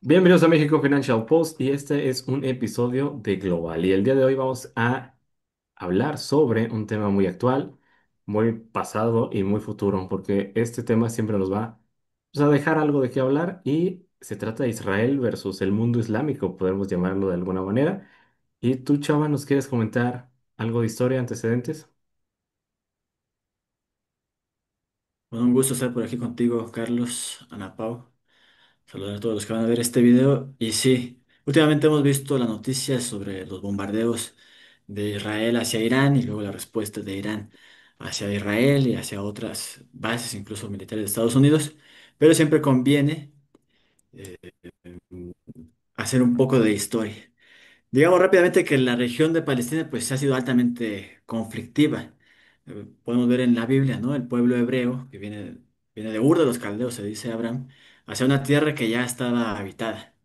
Bienvenidos a México Financial Post y este es un episodio de Global. Y el día de hoy vamos a hablar sobre un tema muy actual, muy pasado y muy futuro, porque este tema siempre nos va a dejar algo de qué hablar y se trata de Israel versus el mundo islámico, podemos llamarlo de alguna manera. Y tú, Chava, ¿nos quieres comentar algo de historia, antecedentes? Bueno, un gusto estar por aquí contigo, Carlos, Ana Pau. Saludar a todos los que van a ver este video. Y sí, últimamente hemos visto las noticias sobre los bombardeos de Israel hacia Irán y luego la respuesta de Irán hacia Israel y hacia otras bases, incluso militares de Estados Unidos. Pero siempre conviene hacer un poco de historia. Digamos rápidamente que la región de Palestina pues ha sido altamente conflictiva. Podemos ver en la Biblia, ¿no? El pueblo hebreo, que viene de Ur de los Caldeos, se dice Abraham, hacia una tierra que ya estaba habitada.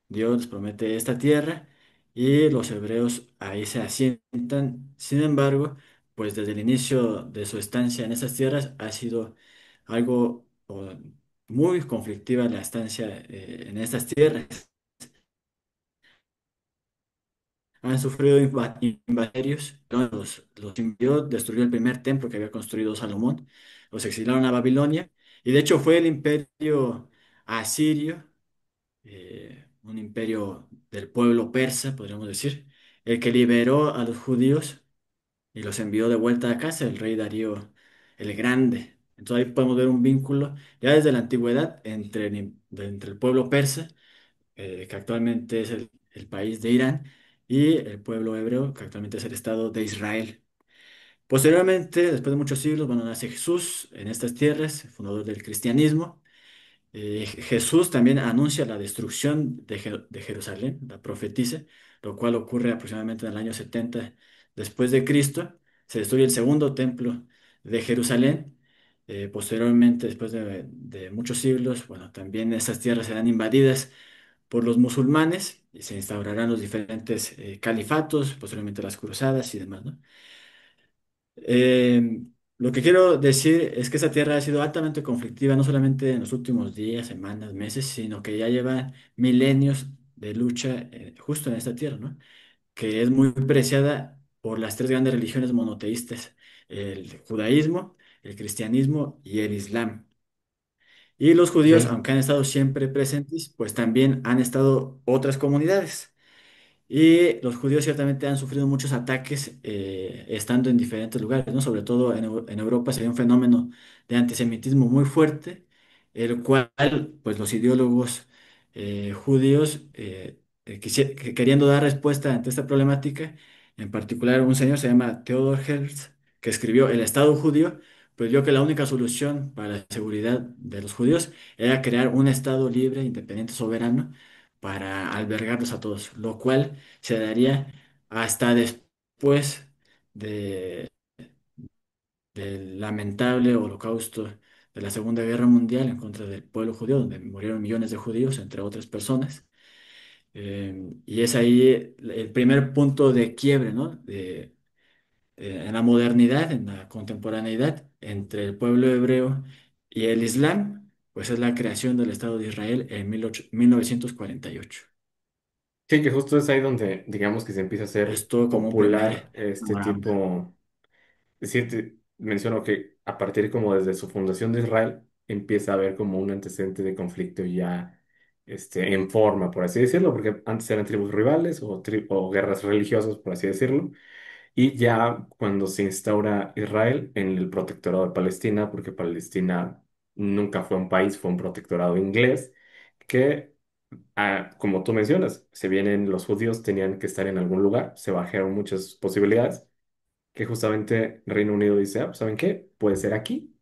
Dios les promete esta tierra y los hebreos ahí se asientan. Sin embargo, pues desde el inicio de su estancia en esas tierras ha sido algo muy conflictiva la estancia en estas tierras. Han sufrido invasorios, los envió, destruyó el primer templo que había construido Salomón, los exilaron a Babilonia, y de hecho fue el imperio asirio, un imperio del pueblo persa, podríamos decir, el que liberó a los judíos y los envió de vuelta a casa, el rey Darío el Grande. Entonces ahí podemos ver un vínculo ya desde la antigüedad entre el pueblo persa que actualmente es el país de Irán, y el pueblo hebreo, que actualmente es el Estado de Israel. Posteriormente, después de muchos siglos, bueno, nace Jesús en estas tierras, fundador del cristianismo. Jesús también anuncia la destrucción de Jerusalén, la profetiza, lo cual ocurre aproximadamente en el año 70 después de Cristo. Se destruye el segundo templo de Jerusalén. Posteriormente, después de muchos siglos, bueno, también esas tierras serán invadidas por los musulmanes y se instaurarán los diferentes califatos, posteriormente las cruzadas y demás, ¿no? Eh, lo que quiero decir es que esta tierra ha sido altamente conflictiva, no solamente en los últimos días, semanas, meses, sino que ya lleva milenios de lucha justo en esta tierra, ¿no? Que es muy preciada por las tres grandes religiones monoteístas, el judaísmo, el cristianismo y el islam. Y los judíos, Sí. aunque han estado siempre presentes, pues también han estado otras comunidades. Y los judíos ciertamente han sufrido muchos ataques estando en diferentes lugares, ¿no? Sobre todo en Europa se ve un fenómeno de antisemitismo muy fuerte, el cual, pues los ideólogos judíos, queriendo dar respuesta ante esta problemática, en particular un señor se llama Theodor Herzl, que escribió El Estado judío, pues vio que la única solución para la seguridad de los judíos era crear un Estado libre, independiente, soberano, para albergarlos a todos, lo cual se daría hasta después de- del lamentable holocausto de la Segunda Guerra Mundial en contra del pueblo judío, donde murieron millones de judíos, entre otras personas. Y es ahí el primer punto de quiebre, ¿no? En la modernidad, en la contemporaneidad, entre el pueblo hebreo y el Islam, pues es la creación del Estado de Israel en 1948. Sí, que justo es ahí donde, digamos que se empieza a hacer Esto como un popular primer este panorama. tipo. Sí, menciono que a partir como desde su fundación de Israel empieza a haber como un antecedente de conflicto ya en forma, por así decirlo, porque antes eran tribus rivales o guerras religiosas, por así decirlo, y ya cuando se instaura Israel en el protectorado de Palestina, porque Palestina nunca fue un país, fue un protectorado inglés, que, como tú mencionas, se vienen los judíos, tenían que estar en algún lugar, se bajaron muchas posibilidades que justamente Reino Unido dice, ah, pues, ¿saben qué? Puede ser aquí.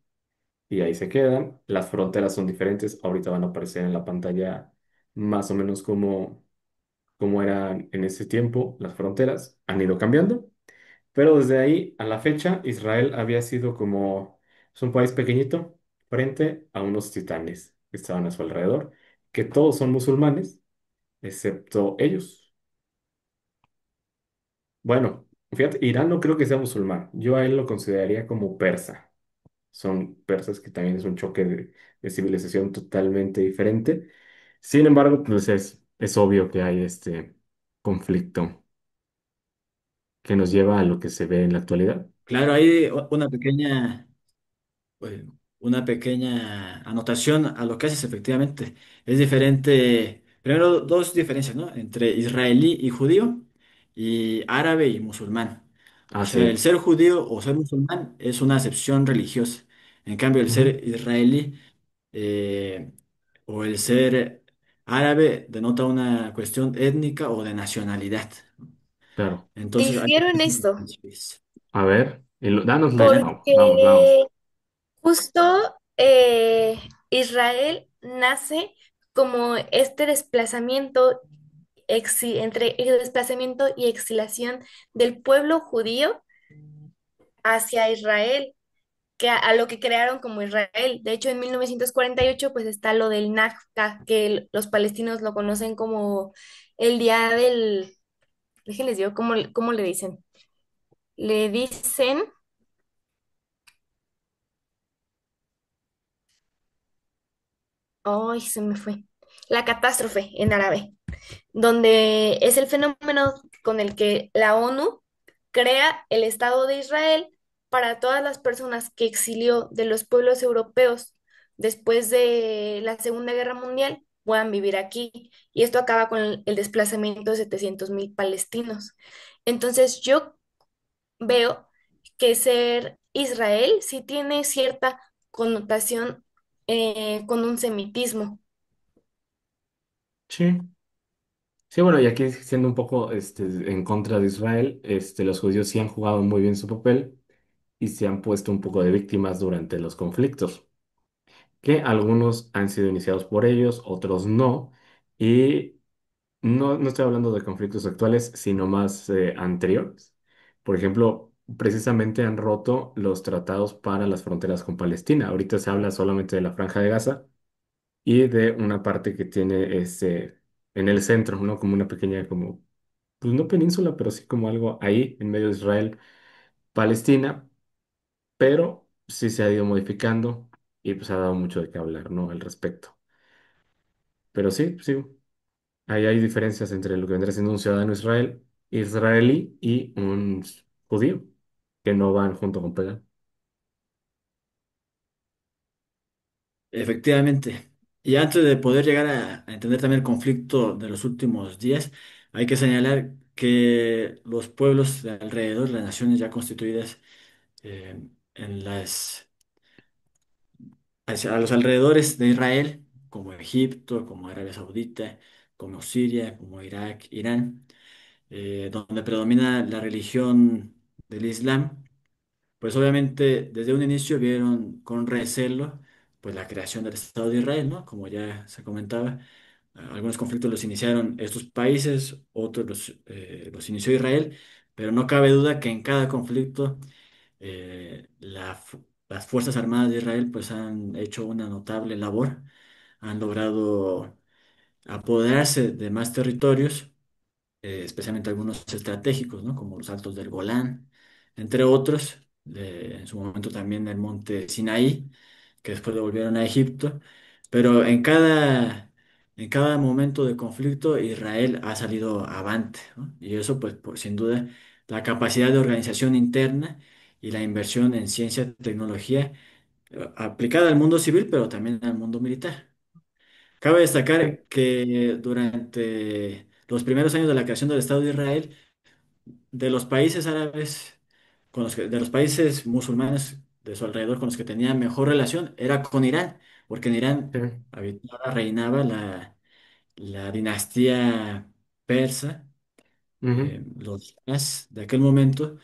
Y ahí se quedan. Las fronteras son diferentes. Ahorita van a aparecer en la pantalla más o menos como eran en ese tiempo las fronteras. Han ido cambiando. Pero desde ahí a la fecha, Israel había sido como es un país pequeñito frente a unos titanes que estaban a su alrededor, que todos son musulmanes, excepto ellos. Bueno, fíjate, Irán no creo que sea musulmán. Yo a él lo consideraría como persa. Son persas, que también es un choque de civilización totalmente diferente. Sin embargo, pues es obvio que hay este conflicto que nos lleva a lo que se ve en la actualidad. Claro, hay pues, una pequeña anotación a lo que haces efectivamente. Es diferente, primero dos diferencias, ¿no? Entre israelí y judío y árabe y musulmán. O Así sea, el es. ser judío o ser musulmán es una acepción religiosa. En cambio, el Ujú, ser israelí eh, o el ser árabe denota una cuestión étnica o de nacionalidad. claro. Entonces, hay Difiero en esas esto, diferencias. A ver, dánosla ya. Vamos, vamos. porque justo Israel nace como este desplazamiento entre el desplazamiento y exilación del pueblo judío hacia Israel, a lo que crearon como Israel. De hecho, en 1948 pues está lo del Nakba, que los palestinos lo conocen como el día del, déjenles digo, ¿cómo le dicen? Le dicen, ay, se me fue, la catástrofe en árabe, donde es el fenómeno con el que la ONU crea el Estado de Israel para todas las personas que exilió de los pueblos europeos después de la Segunda Guerra Mundial puedan vivir aquí. Y esto acaba con el desplazamiento de 700.000 palestinos. Entonces yo veo que ser Israel sí tiene cierta connotación con un semitismo. Sí. Sí, bueno, y aquí siendo un poco en contra de Israel, los judíos sí han jugado muy bien su papel y se han puesto un poco de víctimas durante los conflictos, que algunos han sido iniciados por ellos, otros no, y no estoy hablando de conflictos actuales, sino más anteriores. Por ejemplo, precisamente han roto los tratados para las fronteras con Palestina. Ahorita se habla solamente de la Franja de Gaza y de una parte que tiene en el centro, ¿no? Como una pequeña, como, pues no península, pero sí como algo ahí en medio de Israel, Palestina, pero sí se ha ido modificando y pues ha dado mucho de qué hablar, ¿no? Al respecto. Pero sí, sí, ahí hay diferencias entre lo que vendría siendo un ciudadano israelí y un judío, que no van junto con pegado. Efectivamente. Y antes de poder llegar a entender también el conflicto de los últimos días, hay que señalar que los pueblos de alrededor, las naciones ya constituidas eh, en a los alrededores de Israel, como Egipto, como Arabia Saudita, como Siria, como Irak, Irán, donde predomina la religión del Islam, pues obviamente desde un inicio vieron con recelo pues la creación del Estado de Israel, ¿no? Como ya se comentaba, algunos conflictos los iniciaron estos países, otros los inició Israel, pero no cabe duda que en cada conflicto las Fuerzas Armadas de Israel pues han hecho una notable labor, han logrado apoderarse de más territorios, especialmente algunos estratégicos, ¿no? Como los Altos del Golán, entre otros, en su momento también el monte Sinaí, que después devolvieron a Egipto, pero en cada momento de conflicto Israel ha salido avante, ¿no? Y eso pues sin duda la capacidad de organización interna y la inversión en ciencia y tecnología aplicada al mundo civil, pero también al mundo militar. Cabe Sí, destacar que durante los primeros años de la creación del Estado de Israel, de los países árabes, de los países musulmanes de su alrededor con los que tenía mejor relación, era con Irán, porque en sí. Irán reinaba la dinastía persa, Ujú. los shahs de aquel momento,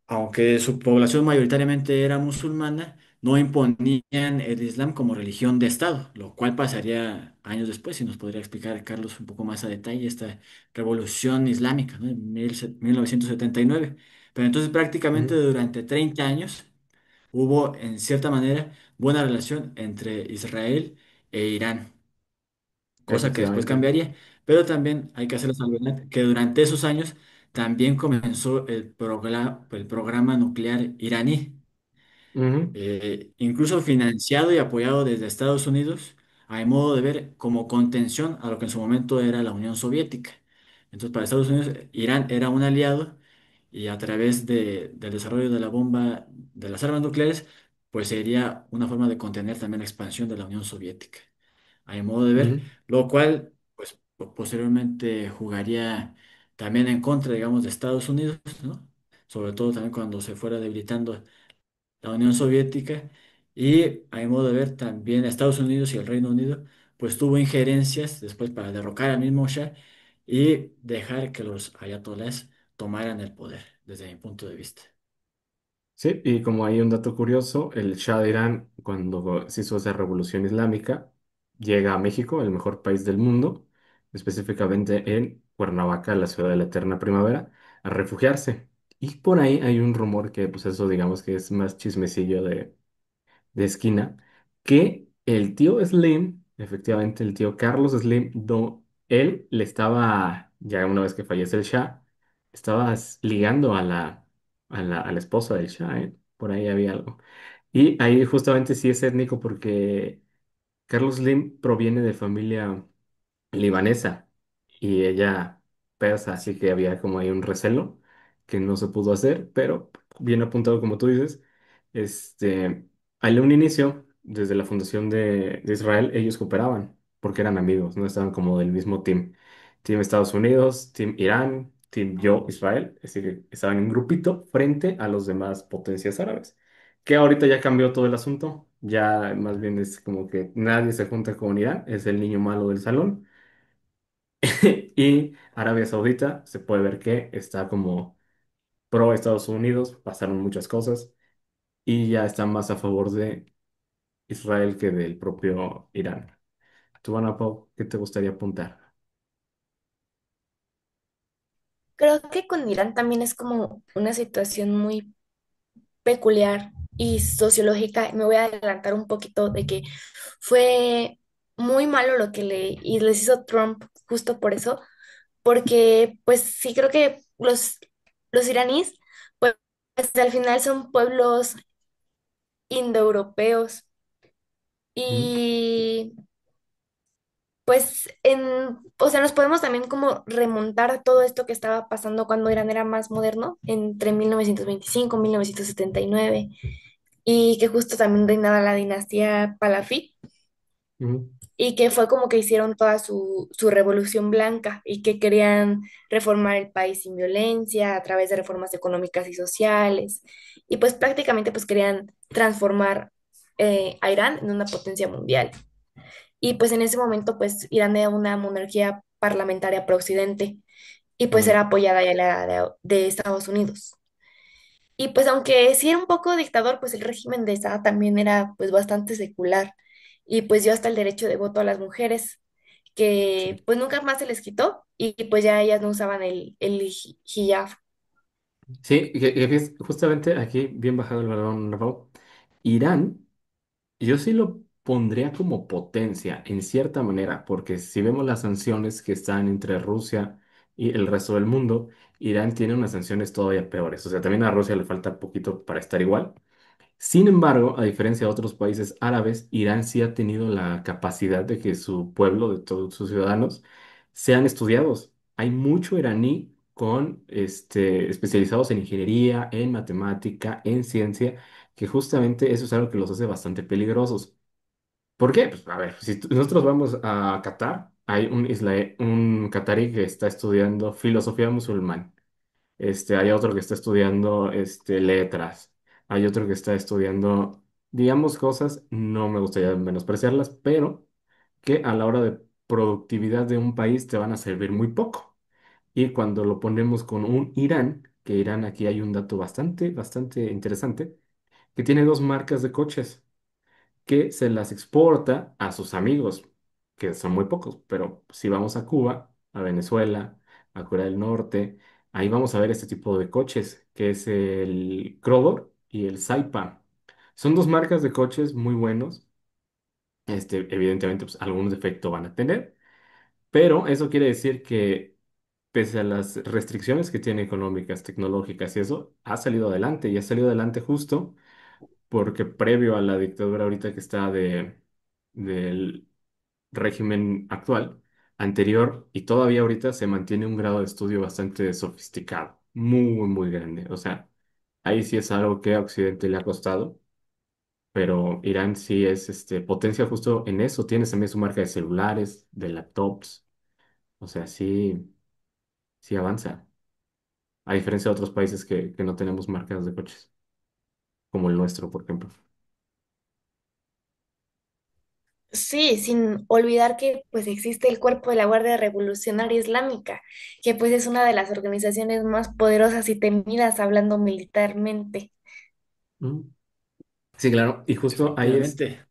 aunque su población mayoritariamente era musulmana, no imponían el Islam como religión de Estado, lo cual pasaría años después, y nos podría explicar Carlos un poco más a detalle esta revolución islámica, ¿no? En 1979. Pero entonces prácticamente Ujú. durante 30 años hubo, en cierta manera, buena relación entre Israel e Irán, cosa que después Efectivamente. cambiaría. Pero también hay que hacer la salvedad que durante esos años también comenzó el programa nuclear iraní, Ujú, incluso financiado y apoyado desde Estados Unidos, a mi modo de ver, como contención a lo que en su momento era la Unión Soviética. Entonces, para Estados Unidos, Irán era un aliado y a través del desarrollo de la bomba, de las armas nucleares, pues sería una forma de contener también la expansión de la Unión Soviética, a mi modo de ver, ujú. lo cual, pues, posteriormente jugaría también en contra, digamos, de Estados Unidos, ¿no? Sobre todo también cuando se fuera debilitando la Unión Soviética y, a mi modo de ver, también Estados Unidos y el Reino Unido, pues tuvo injerencias después para derrocar al mismo Shah y dejar que los ayatolás tomaran el poder, desde mi punto de vista. Sí, y como hay un dato curioso, el Shah de Irán, cuando se hizo esa revolución islámica, llega a México, el mejor país del mundo, específicamente en Cuernavaca, la ciudad de la eterna primavera, a refugiarse. Y por ahí hay un rumor que, pues eso digamos que es más chismecillo de esquina, que el tío Slim, efectivamente el tío Carlos Slim, él le estaba, ya una vez que fallece el Shah, estaba ligando a la esposa del Shah, ¿eh? Por ahí había algo. Y ahí justamente sí es étnico porque Carlos Slim proviene de familia libanesa y ella persa, así que había como ahí un recelo que no se pudo hacer, pero bien apuntado como tú dices, al un inicio, desde la fundación de Israel, ellos cooperaban porque eran amigos, no estaban como del mismo team. Team Estados Unidos, Team Irán, Team yo, Israel, así que estaban en un grupito frente a los demás potencias árabes. Que ahorita ya cambió todo el asunto, ya más bien es como que nadie se junta con Irán, es el niño malo del salón. Y Arabia Saudita se puede ver que está como pro Estados Unidos, pasaron muchas cosas y ya está más a favor de Israel que del propio Irán. ¿Tú, Ana Pau, qué te gustaría apuntar? Creo que con Irán también es como una situación muy peculiar y sociológica. Me voy a adelantar un poquito de que fue muy malo lo que y les hizo Trump justo por eso, porque pues sí creo que los iraníes pues al final son pueblos indoeuropeos Mm, y pues o sea, nos podemos también como remontar a todo esto que estaba pasando cuando Irán era más moderno, entre 1925 y 1979, y que justo también reinaba la dinastía Palafí, mm, y que fue como que hicieron toda su revolución blanca y que querían reformar el país sin violencia a través de reformas económicas y sociales, y pues prácticamente pues querían transformar a Irán en una potencia mundial. Y pues en ese momento pues Irán era una monarquía parlamentaria pro-occidente y pues mm. era apoyada ya de Estados Unidos. Y pues aunque sí era un poco dictador, pues el régimen de Estado también era pues bastante secular y pues dio hasta el derecho de voto a las mujeres, Sí, que pues nunca más se les quitó y pues ya ellas no usaban el hijab. sí, que justamente aquí, bien bajado el balón, Ana Pau, Irán. Yo sí lo pondría como potencia, en cierta manera, porque si vemos las sanciones que están entre Rusia y el resto del mundo, Irán tiene unas sanciones todavía peores. O sea, también a Rusia le falta poquito para estar igual. Sin embargo, a diferencia de otros países árabes, Irán sí ha tenido la capacidad de que su pueblo, de todos sus ciudadanos, sean estudiados. Hay mucho iraní especializados en ingeniería, en matemática, en ciencia, que justamente eso es algo que los hace bastante peligrosos. ¿Por qué? Pues a ver, si nosotros vamos a Qatar, hay un catarí que está estudiando filosofía musulmán. Hay otro que está estudiando letras. Hay otro que está estudiando, digamos, cosas, no me gustaría menospreciarlas, pero que a la hora de productividad de un país te van a servir muy poco. Y cuando lo ponemos con un Irán, que Irán aquí hay un dato bastante, bastante interesante, que tiene dos marcas de coches que se las exporta a sus amigos, que son muy pocos, pero si vamos a Cuba, a Venezuela, a Corea del Norte, ahí vamos a ver este tipo de coches, que es el Crowbar y el Saipan. Son dos marcas de coches muy buenos. Evidentemente, pues, algún defecto van a tener, pero eso quiere decir que pese a las restricciones que tiene económicas, tecnológicas y eso, ha salido adelante y ha salido adelante justo porque previo a la dictadura ahorita que está del régimen actual, anterior y todavía ahorita se mantiene un grado de estudio bastante sofisticado, muy, muy grande. O sea, ahí sí es algo que a Occidente le ha costado, pero Irán sí es potencia justo en eso. Tienes también su marca de celulares, de laptops, o sea, sí, sí avanza, a diferencia de otros países que no tenemos marcas de coches, como el nuestro, por ejemplo. Sí, sin olvidar que pues existe el Cuerpo de la Guardia Revolucionaria Islámica, que pues es una de las organizaciones más poderosas y temidas hablando militarmente. Mm. Sí, claro, y justo ahí es Efectivamente.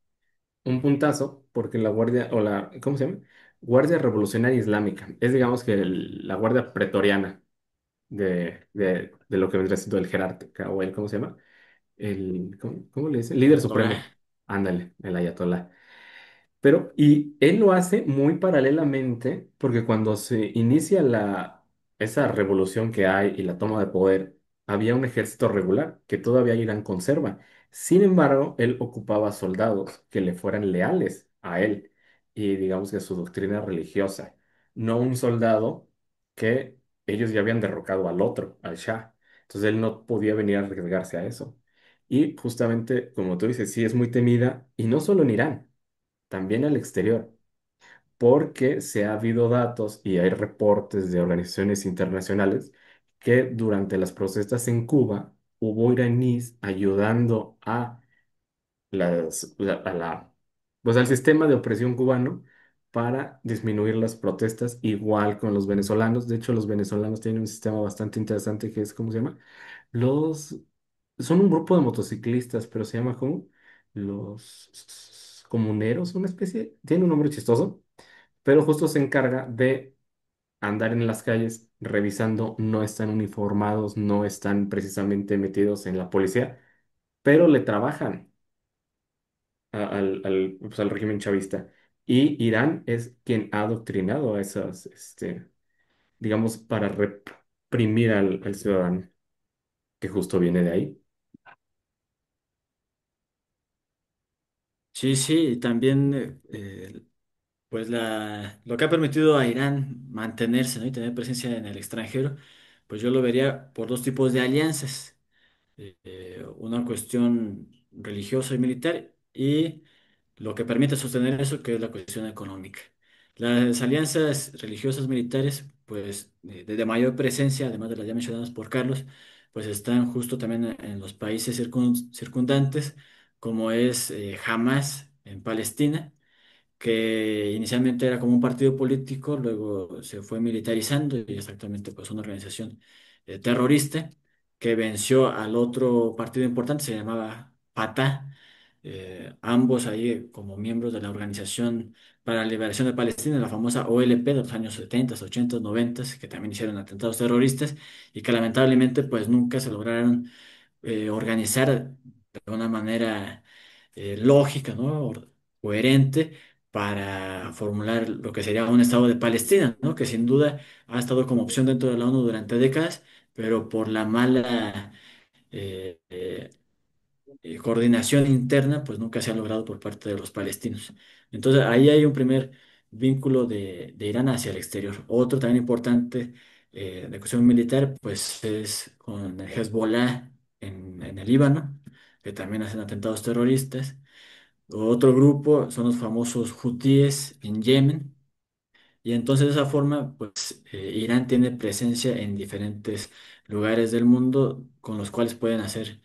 un puntazo, porque la Guardia, o la, ¿cómo se llama? Guardia Revolucionaria Islámica. Es, digamos, que la Guardia Pretoriana de lo que vendría siendo el jerarca, o el, ¿cómo se llama? ¿Cómo le dicen? Líder Ayatollah. Supremo. Ándale, el Ayatolá. Pero, y él lo hace muy paralelamente, porque cuando se inicia esa revolución que hay y la toma de poder, había un ejército regular que todavía Irán conserva. Sin embargo, él ocupaba soldados que le fueran leales a él y digamos que a su doctrina religiosa, no un soldado que ellos ya habían derrocado al otro, al Shah. Entonces él no podía venir a arriesgarse a eso. Y justamente, como tú dices, sí es muy temida, y no solo en Irán, también al exterior, porque se ha habido datos y hay reportes de organizaciones internacionales que durante las protestas en Cuba hubo iraníes ayudando a pues al sistema de opresión cubano para disminuir las protestas, igual con los venezolanos. De hecho, los venezolanos tienen un sistema bastante interesante que es, ¿cómo se llama? Los, son un grupo de motociclistas, pero se llama como los comuneros, una especie, tiene un nombre chistoso, pero justo se encarga de andar en las calles revisando, no están uniformados, no están precisamente metidos en la policía, pero le trabajan pues, al régimen chavista. Y Irán es quien ha adoctrinado a esas, digamos, para reprimir al ciudadano, que justo viene de ahí. Sí, sí, y también pues lo que ha permitido a Irán mantenerse, ¿no? Y tener presencia en el extranjero, pues yo lo vería por dos tipos de alianzas. Una cuestión religiosa y militar y lo que permite sostener eso, que es la cuestión económica. Las alianzas religiosas militares, pues de mayor presencia, además de las ya mencionadas por Carlos, pues están justo también en los países circundantes, como es Hamas en Palestina, que inicialmente era como un partido político, luego se fue militarizando y exactamente pues una organización terrorista que venció al otro partido importante, se llamaba Fatah, ambos ahí como miembros de la Organización para la Liberación de Palestina, la famosa OLP de los años 70, 80, 90, que también hicieron atentados terroristas y que lamentablemente pues nunca se lograron organizar de una manera lógica, ¿no? Coherente para formular lo que sería un Estado de Palestina, ¿no? Que sin duda ha estado como opción dentro de la ONU durante décadas, pero por la mala eh, eh, coordinación interna, pues nunca se ha logrado por parte de los palestinos. Entonces ahí hay un primer vínculo de Irán hacia el exterior. Otro también importante de cuestión militar, pues es con el Hezbollah en el Líbano, que también hacen atentados terroristas. Otro grupo son los famosos hutíes en Yemen. Y entonces de esa forma, pues Irán tiene presencia en diferentes lugares del mundo con los cuales pueden hacer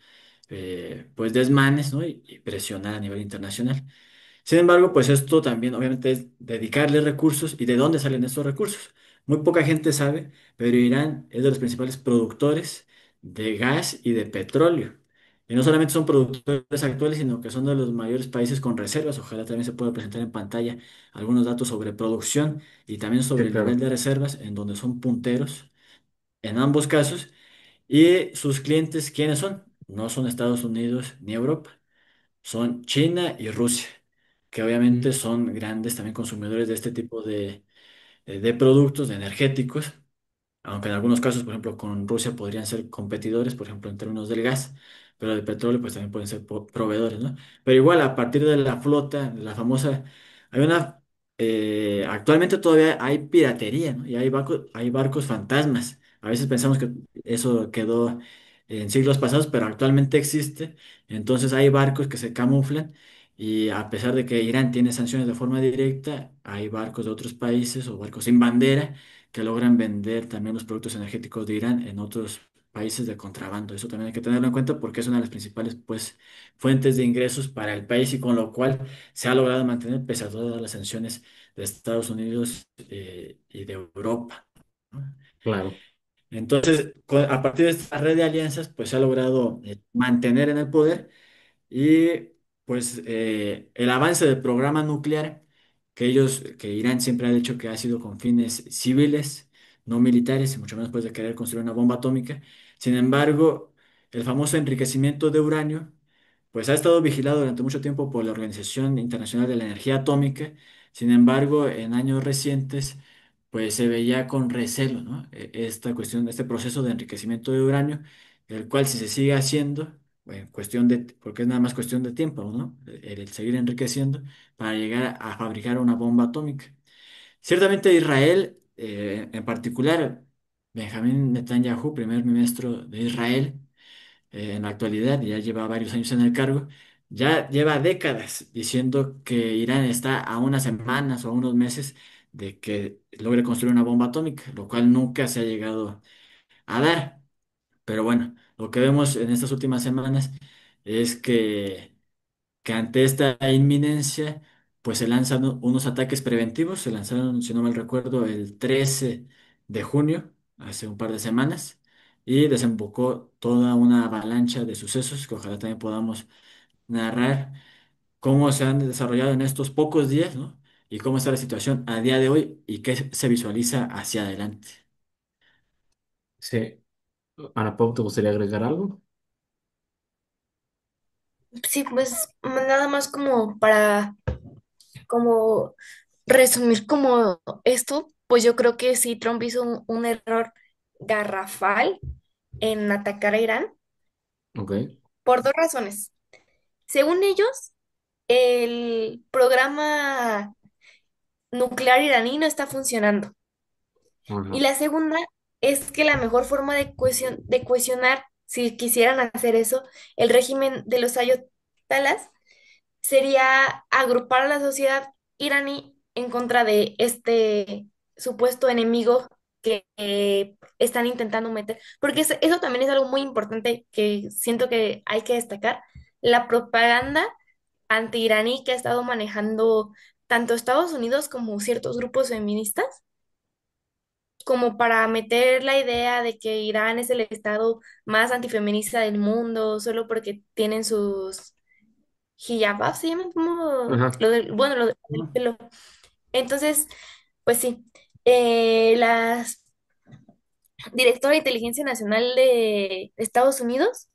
pues desmanes, ¿no? Y presionar a nivel internacional. Sin embargo, pues esto también obviamente es dedicarle recursos y de dónde salen estos recursos. Muy poca gente sabe, pero Irán es de los principales productores de gas y de petróleo. Y no solamente son productores actuales, sino que son de los mayores países con reservas. Ojalá también se pueda presentar en pantalla algunos datos sobre producción y también sobre Sí, el nivel claro. de reservas, en donde son punteros en ambos casos. Y sus clientes, ¿quiénes son? No son Estados Unidos ni Europa, son China y Rusia, que obviamente Mm. son grandes también consumidores de este tipo de productos, de energéticos, aunque en algunos casos, por ejemplo, con Rusia podrían ser competidores, por ejemplo, en términos del gas, pero de petróleo pues también pueden ser proveedores, ¿no? Pero igual a partir de la flota, de la famosa, hay una, actualmente todavía hay piratería, ¿no? Y hay barcos fantasmas. A veces pensamos que eso quedó en siglos pasados, pero actualmente existe. Entonces hay barcos que se camuflan y a pesar de que Irán tiene sanciones de forma directa, hay barcos de otros países o barcos sin bandera que logran vender también los productos energéticos de Irán en otros países de contrabando. Eso también hay que tenerlo en cuenta porque es una de las principales, pues, fuentes de ingresos para el país y con lo cual se ha logrado mantener pese a todas las sanciones de Estados Unidos y de Europa, ¿no? Claro. Entonces, a partir de esta red de alianzas, pues se ha logrado mantener en el poder y pues el avance del programa nuclear, que Irán siempre ha dicho que ha sido con fines civiles, no militares, y mucho menos pues de querer construir una bomba atómica. Sin embargo, el famoso enriquecimiento de uranio, pues ha estado vigilado durante mucho tiempo por la Organización Internacional de la Energía Atómica. Sin embargo, en años recientes, pues se veía con recelo, ¿no? Esta cuestión, este proceso de enriquecimiento de uranio, el cual si se sigue haciendo, bueno, porque es nada más cuestión de tiempo, ¿no? El seguir enriqueciendo para llegar a fabricar una bomba atómica. Ciertamente Israel, en particular, Benjamín Netanyahu, primer ministro de Israel, en la actualidad, ya lleva varios años en el cargo, ya lleva décadas diciendo que Irán está a unas semanas o a unos meses de que logre construir una bomba atómica, lo cual nunca se ha llegado a dar. Pero bueno, lo que vemos en estas últimas semanas es que ante esta inminencia, pues se lanzan unos ataques preventivos. Se lanzaron, si no mal recuerdo, el 13 de junio, hace un par de semanas, y desembocó toda una avalancha de sucesos que ojalá también podamos narrar cómo se han desarrollado en estos pocos días, ¿no? Y cómo está la situación a día de hoy y qué se visualiza hacia adelante. Sí. Ana Pau, ¿te gustaría agregar algo? Sí, pues nada más como para como resumir como esto, pues yo creo que sí, Trump hizo un error garrafal en atacar a Irán Ok. por dos razones. Según ellos, el programa nuclear iraní no está funcionando. Y Ajá. la segunda es que la mejor forma de cohesionar, si quisieran hacer eso, el régimen de los ayatollahs sería agrupar a la sociedad iraní en contra de este supuesto enemigo que están intentando meter. Porque eso también es algo muy importante que siento que hay que destacar. La propaganda anti-iraní que ha estado manejando tanto Estados Unidos como ciertos grupos feministas, como para meter la idea de que Irán es el estado más antifeminista del mundo, solo porque tienen sus hijabas, se llaman como Ajá. bueno, lo del ¿No? pelo. Entonces, pues sí, la directora de Inteligencia Nacional de Estados Unidos,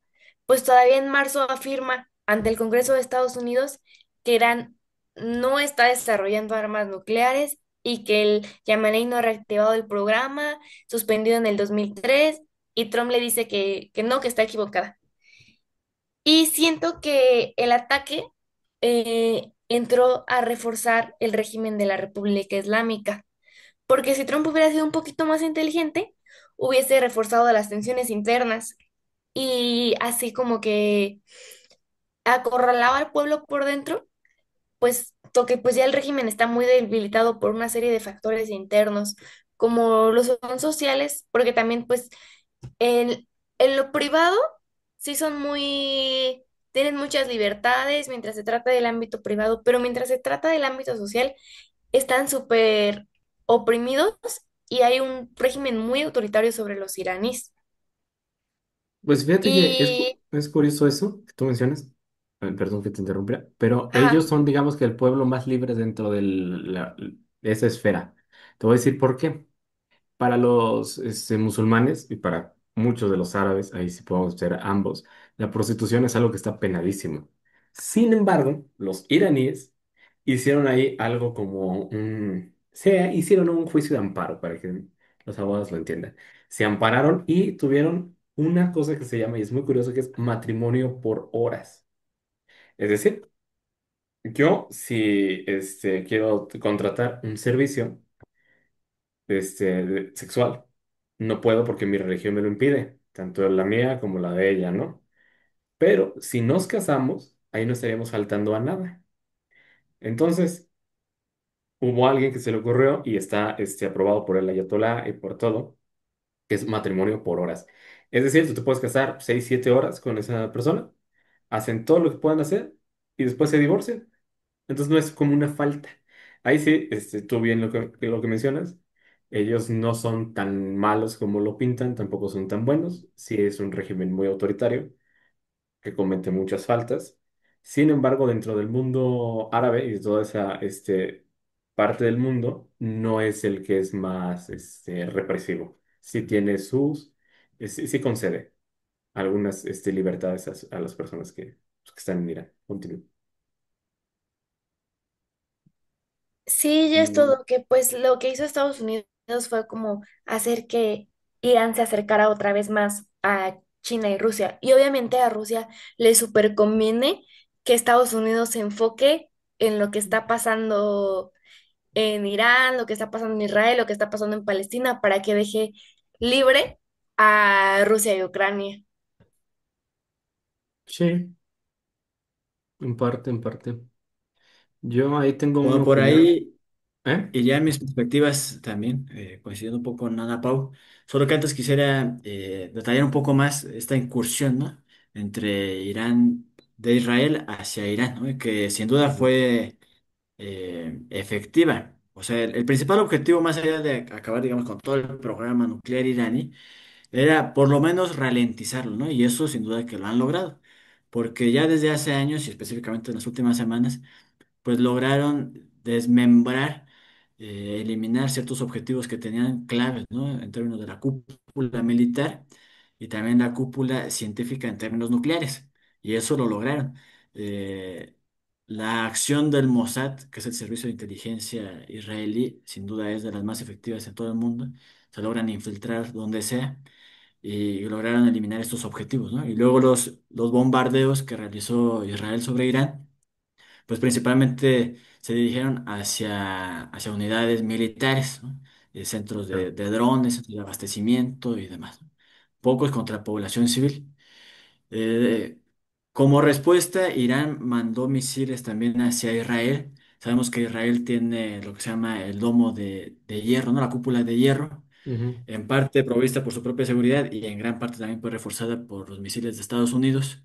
pues todavía en marzo afirma ante el Congreso de Estados Unidos que Irán no está desarrollando armas nucleares y que el Yamalein no ha reactivado el programa, suspendido en el 2003, y Trump le dice que no, que está equivocada. Y siento que el ataque entró a reforzar el régimen de la República Islámica, porque si Trump hubiera sido un poquito más inteligente, hubiese reforzado las tensiones internas y así como que acorralaba al pueblo por dentro, pues toque, pues ya el régimen está muy debilitado por una serie de factores internos, como los son sociales, porque también pues en lo privado sí son muy, tienen muchas libertades mientras se trata del ámbito privado, pero mientras se trata del ámbito social, están súper oprimidos y hay un régimen muy autoritario sobre los iraníes. Pues fíjate que Y, es curioso eso que tú mencionas. Perdón que te interrumpiera, pero ellos ajá, son, digamos que el pueblo más libre dentro de esa esfera. Te voy a decir por qué. Para los musulmanes y para muchos de los árabes, ahí sí podemos ser ambos, la prostitución es algo que está penadísimo. Sin embargo, los iraníes hicieron ahí algo como hicieron un juicio de amparo para que los abogados lo entiendan. Se ampararon y tuvieron una cosa que se llama, y es muy curioso, que es matrimonio por horas. Es decir, yo si quiero contratar un servicio sexual, no puedo porque mi religión me lo impide, tanto la mía como la de ella, ¿no? Pero si nos casamos, ahí no estaríamos faltando a nada. Entonces, hubo alguien que se le ocurrió y está aprobado por el ayatolá y por todo, que es matrimonio por horas. Es decir, tú te puedes casar 6 7 horas con esa persona, hacen todo lo que puedan hacer y después se divorcian. Entonces no es como una falta. Ahí sí, tú bien lo que mencionas, ellos no son tan malos como lo pintan, tampoco son tan buenos. Sí es un régimen muy autoritario que comete muchas faltas. Sin embargo, dentro del mundo árabe y de toda esa parte del mundo, no es el que es más represivo. Sí tiene sí concede algunas libertades a las personas que están en Irán. Continúo. Sí, ya es Y- todo, que pues lo que hizo Estados Unidos fue como hacer que Irán se acercara otra vez más a China y Rusia. Y obviamente a Rusia le súper conviene que Estados Unidos se enfoque en lo que está pasando en Irán, lo que está pasando en Israel, lo que está pasando en Palestina, para que deje libre a Rusia y Ucrania. Sí, en parte, en parte. Yo ahí tengo una Bueno, por opinión. ahí ¿Eh? iría mis perspectivas también, coincidiendo un poco con Ana Pau. Solo que antes quisiera detallar un poco más esta incursión, ¿no? Entre Irán, de Israel hacia Irán, ¿no? Y que sin duda Ujú, fue efectiva. O sea, el principal objetivo, más allá de acabar, digamos, con todo el programa nuclear iraní, era por lo menos ralentizarlo, ¿no? Y eso sin duda que lo han logrado. Porque ya desde hace años y específicamente en las últimas semanas, pues lograron desmembrar, eliminar ciertos objetivos que tenían claves, ¿no? En términos de la cúpula militar y también la cúpula científica en términos nucleares. Y eso lo lograron. Eh, la acción del Mossad, que es el servicio de inteligencia israelí, sin duda es de las más efectivas en todo el mundo. Se logran infiltrar donde sea y lograron eliminar estos objetivos, ¿no? Y luego los bombardeos que realizó Israel sobre Irán pues principalmente se dirigieron hacia unidades militares, ¿no? Centros claro. de drones, centros de abastecimiento y demás, ¿no? Pocos contra población civil. Eh, como respuesta, Irán mandó misiles también hacia Israel. Sabemos que Israel tiene lo que se llama el domo de hierro, ¿no? La cúpula de hierro, Ujú, en parte provista por su propia seguridad y en gran parte también pues reforzada por los misiles de Estados Unidos.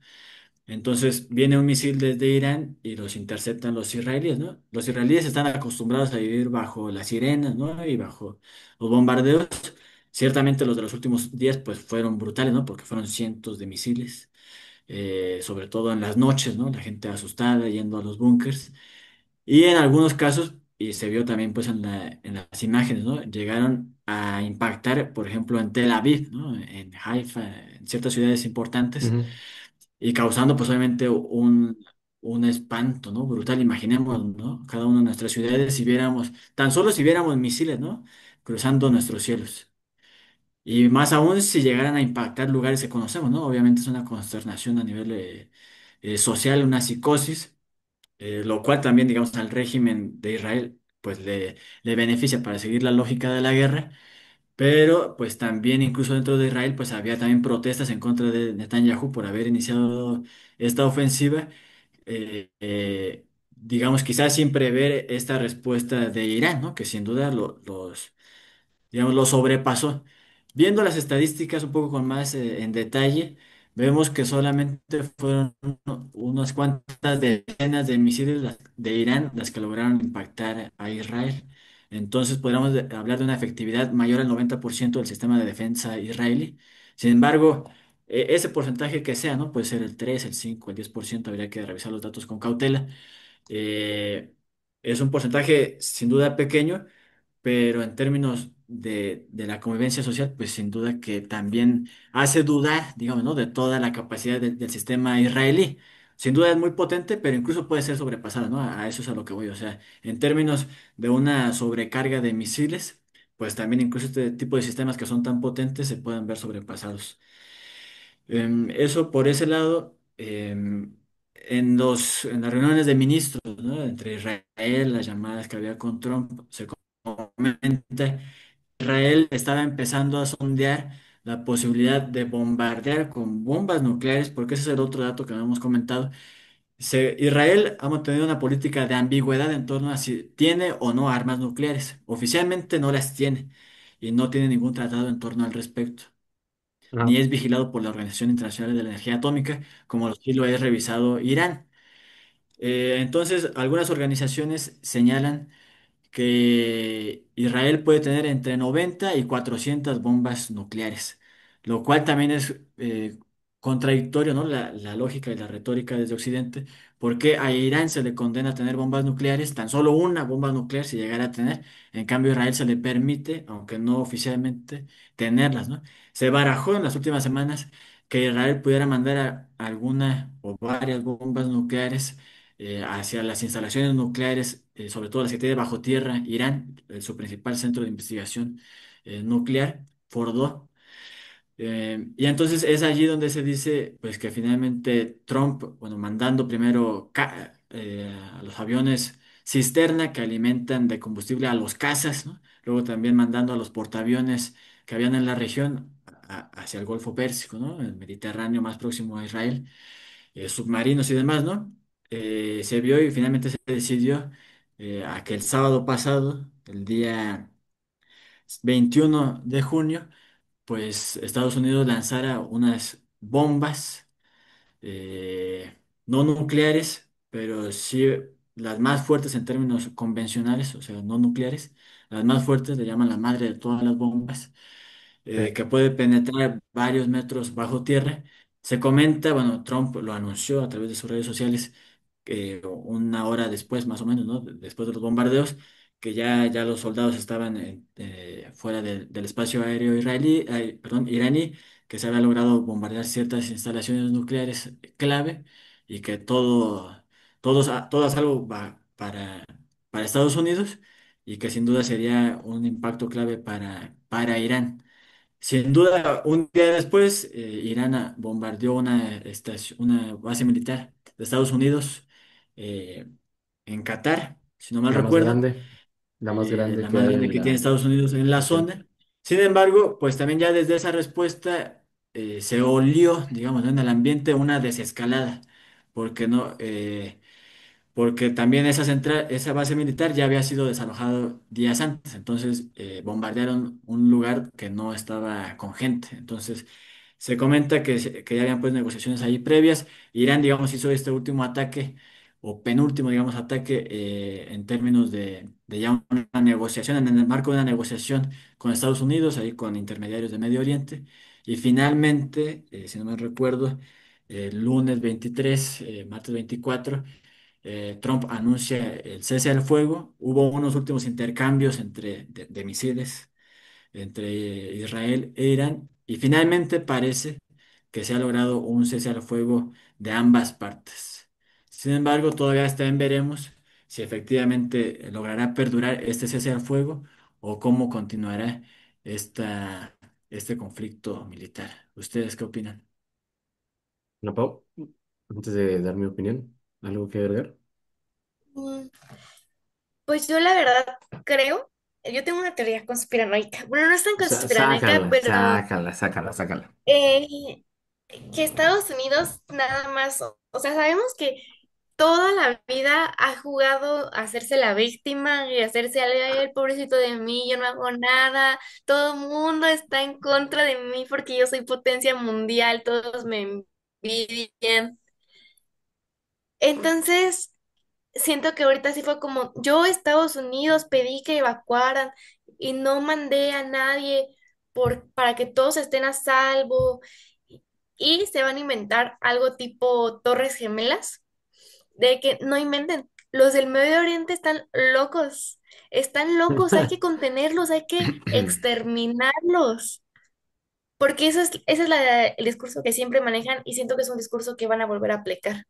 Entonces viene un misil desde Irán y los interceptan los israelíes, ¿no? Los israelíes están acostumbrados a vivir bajo las sirenas, ¿no? Y bajo los bombardeos. Ciertamente los de los últimos días pues fueron brutales, ¿no? Porque fueron cientos de misiles, sobre todo en las noches, ¿no? La gente asustada yendo a los búnkers. Y en algunos casos, y se vio también pues en en las imágenes, ¿no? Llegaron a impactar, por ejemplo, en Tel Aviv, ¿no? En Haifa, en ciertas ciudades importantes ujú. y causando pues obviamente un espanto, ¿no? Brutal, imaginemos, ¿no? Cada una de nuestras ciudades si viéramos, tan solo si viéramos misiles, ¿no? Cruzando nuestros cielos. Y más aún si llegaran a impactar lugares que conocemos, ¿no? Obviamente es una consternación a nivel social, una psicosis, lo cual también, digamos, al régimen de Israel, pues le beneficia para seguir la lógica de la guerra, pero pues también incluso dentro de Israel pues había también protestas en contra de Netanyahu por haber iniciado esta ofensiva, digamos quizás sin prever esta respuesta de Irán, ¿no? Que sin duda digamos, lo sobrepasó. Viendo las estadísticas un poco con más en detalle, vemos que solamente fueron unas cuantas decenas de misiles de Irán las que lograron impactar a Israel. Entonces podríamos hablar de una efectividad mayor al 90% del sistema de defensa israelí. Sin embargo, ese porcentaje que sea, ¿no? Puede ser el 3, el 5, el 10%, habría que revisar los datos con cautela. Eh, es un porcentaje sin duda pequeño, pero en términos de la convivencia social, pues sin duda que también hace dudar, digamos, ¿no? De toda la capacidad del sistema israelí. Sin duda es muy potente, pero incluso puede ser sobrepasada, ¿no? A eso es a lo que voy. O sea, en términos de una sobrecarga de misiles, pues también incluso este tipo de sistemas que son tan potentes se pueden ver sobrepasados. Eso por ese lado, en las reuniones de ministros, ¿no? Entre Israel, las llamadas que había con Trump, se comenta, Israel estaba empezando a sondear la posibilidad de bombardear con bombas nucleares, porque ese es el otro dato que no hemos comentado. Israel ha mantenido una política de ambigüedad en torno a si tiene o no armas nucleares. Oficialmente no las tiene y no tiene ningún tratado en torno al respecto, Ah, ni es vigilado por la Organización Internacional de la Energía Atómica, como sí lo es revisado Irán. Entonces, algunas organizaciones señalan que Israel puede tener entre 90 y 400 bombas nucleares, lo cual también es contradictorio, ¿no? La lógica y la retórica desde Occidente, porque a Irán se le condena a tener bombas nucleares, tan solo una bomba nuclear si llegara a tener, en cambio a Israel se le permite, aunque no oficialmente, tenerlas, ¿no? Se barajó en las últimas semanas que Israel pudiera mandar alguna o varias bombas nucleares hacia las instalaciones nucleares, sobre todo las que tiene bajo tierra Irán, su principal centro de investigación nuclear, Fordo. Y entonces es allí donde se dice pues que finalmente Trump, bueno, mandando primero a los aviones cisterna que alimentan de combustible a los cazas, ¿no? Luego también mandando a los portaaviones que habían en la región hacia el Golfo Pérsico, ¿no? El Mediterráneo más próximo a Israel, submarinos y demás, ¿no? Se vio y finalmente se decidió a que el sábado pasado, el día 21 de junio, pues Estados Unidos lanzara unas bombas no nucleares, pero sí las más fuertes en términos convencionales, o sea, no nucleares, las más fuertes, le llaman la madre de todas las bombas, sí. que puede penetrar varios metros bajo tierra. Se comenta, bueno, Trump lo anunció a través de sus redes sociales una hora después, más o menos, ¿no? Después de los bombardeos, que ya los soldados estaban fuera del espacio aéreo israelí, perdón, iraní, que se había logrado bombardear ciertas instalaciones nucleares clave y que todo es algo para Estados Unidos y que sin duda sería un impacto clave para Irán. Sin duda, un día después, Irán bombardeó una base militar de Estados Unidos eh, en Qatar, si no mal La más recuerdo, grande, la más grande la que más hay grande en que tiene la Estados Unidos en la región. zona. Sin embargo, pues también ya desde esa respuesta se olió, digamos, ¿no? En el ambiente una desescalada, porque no, porque también esa base militar ya había sido desalojado días antes, entonces bombardearon un lugar que no estaba con gente, entonces se comenta que ya habían pues negociaciones ahí previas. Irán, digamos, hizo este último ataque o penúltimo, digamos, ataque en términos de ya una negociación, en el marco de una negociación con Estados Unidos, ahí con intermediarios de Medio Oriente. Y finalmente, si no me recuerdo, el lunes 23, martes 24, Trump anuncia el cese al fuego. Hubo unos últimos intercambios de misiles entre Israel e Irán y finalmente parece que se ha logrado un cese al fuego de ambas partes. Sin embargo, todavía está en veremos si efectivamente logrará perdurar este cese al fuego o cómo continuará este conflicto militar. ¿Ustedes qué opinan? ¿No, Pau? Antes de dar mi opinión, ¿algo que agregar? Mm, Pues yo la verdad creo, yo tengo una teoría conspiranoica. Bueno, no es tan conspiranoica, Sácala, pero sácala, sácala, sácala. eh, que Estados Unidos nada más, o sea, sabemos que toda la vida ha jugado a hacerse la víctima y hacerse "Ay, el pobrecito de mí, yo no hago nada, todo el mundo está en contra de mí porque yo soy potencia mundial, todos me envidian". Entonces, siento que ahorita sí fue como, yo Estados Unidos pedí que evacuaran y no mandé a nadie para que todos estén a salvo y se van a inventar algo tipo Torres Gemelas, de que no inventen, los del Medio Oriente están locos, hay que contenerlos, hay que exterminarlos, porque ese es el discurso que siempre manejan y siento que es un discurso que van a volver a aplicar.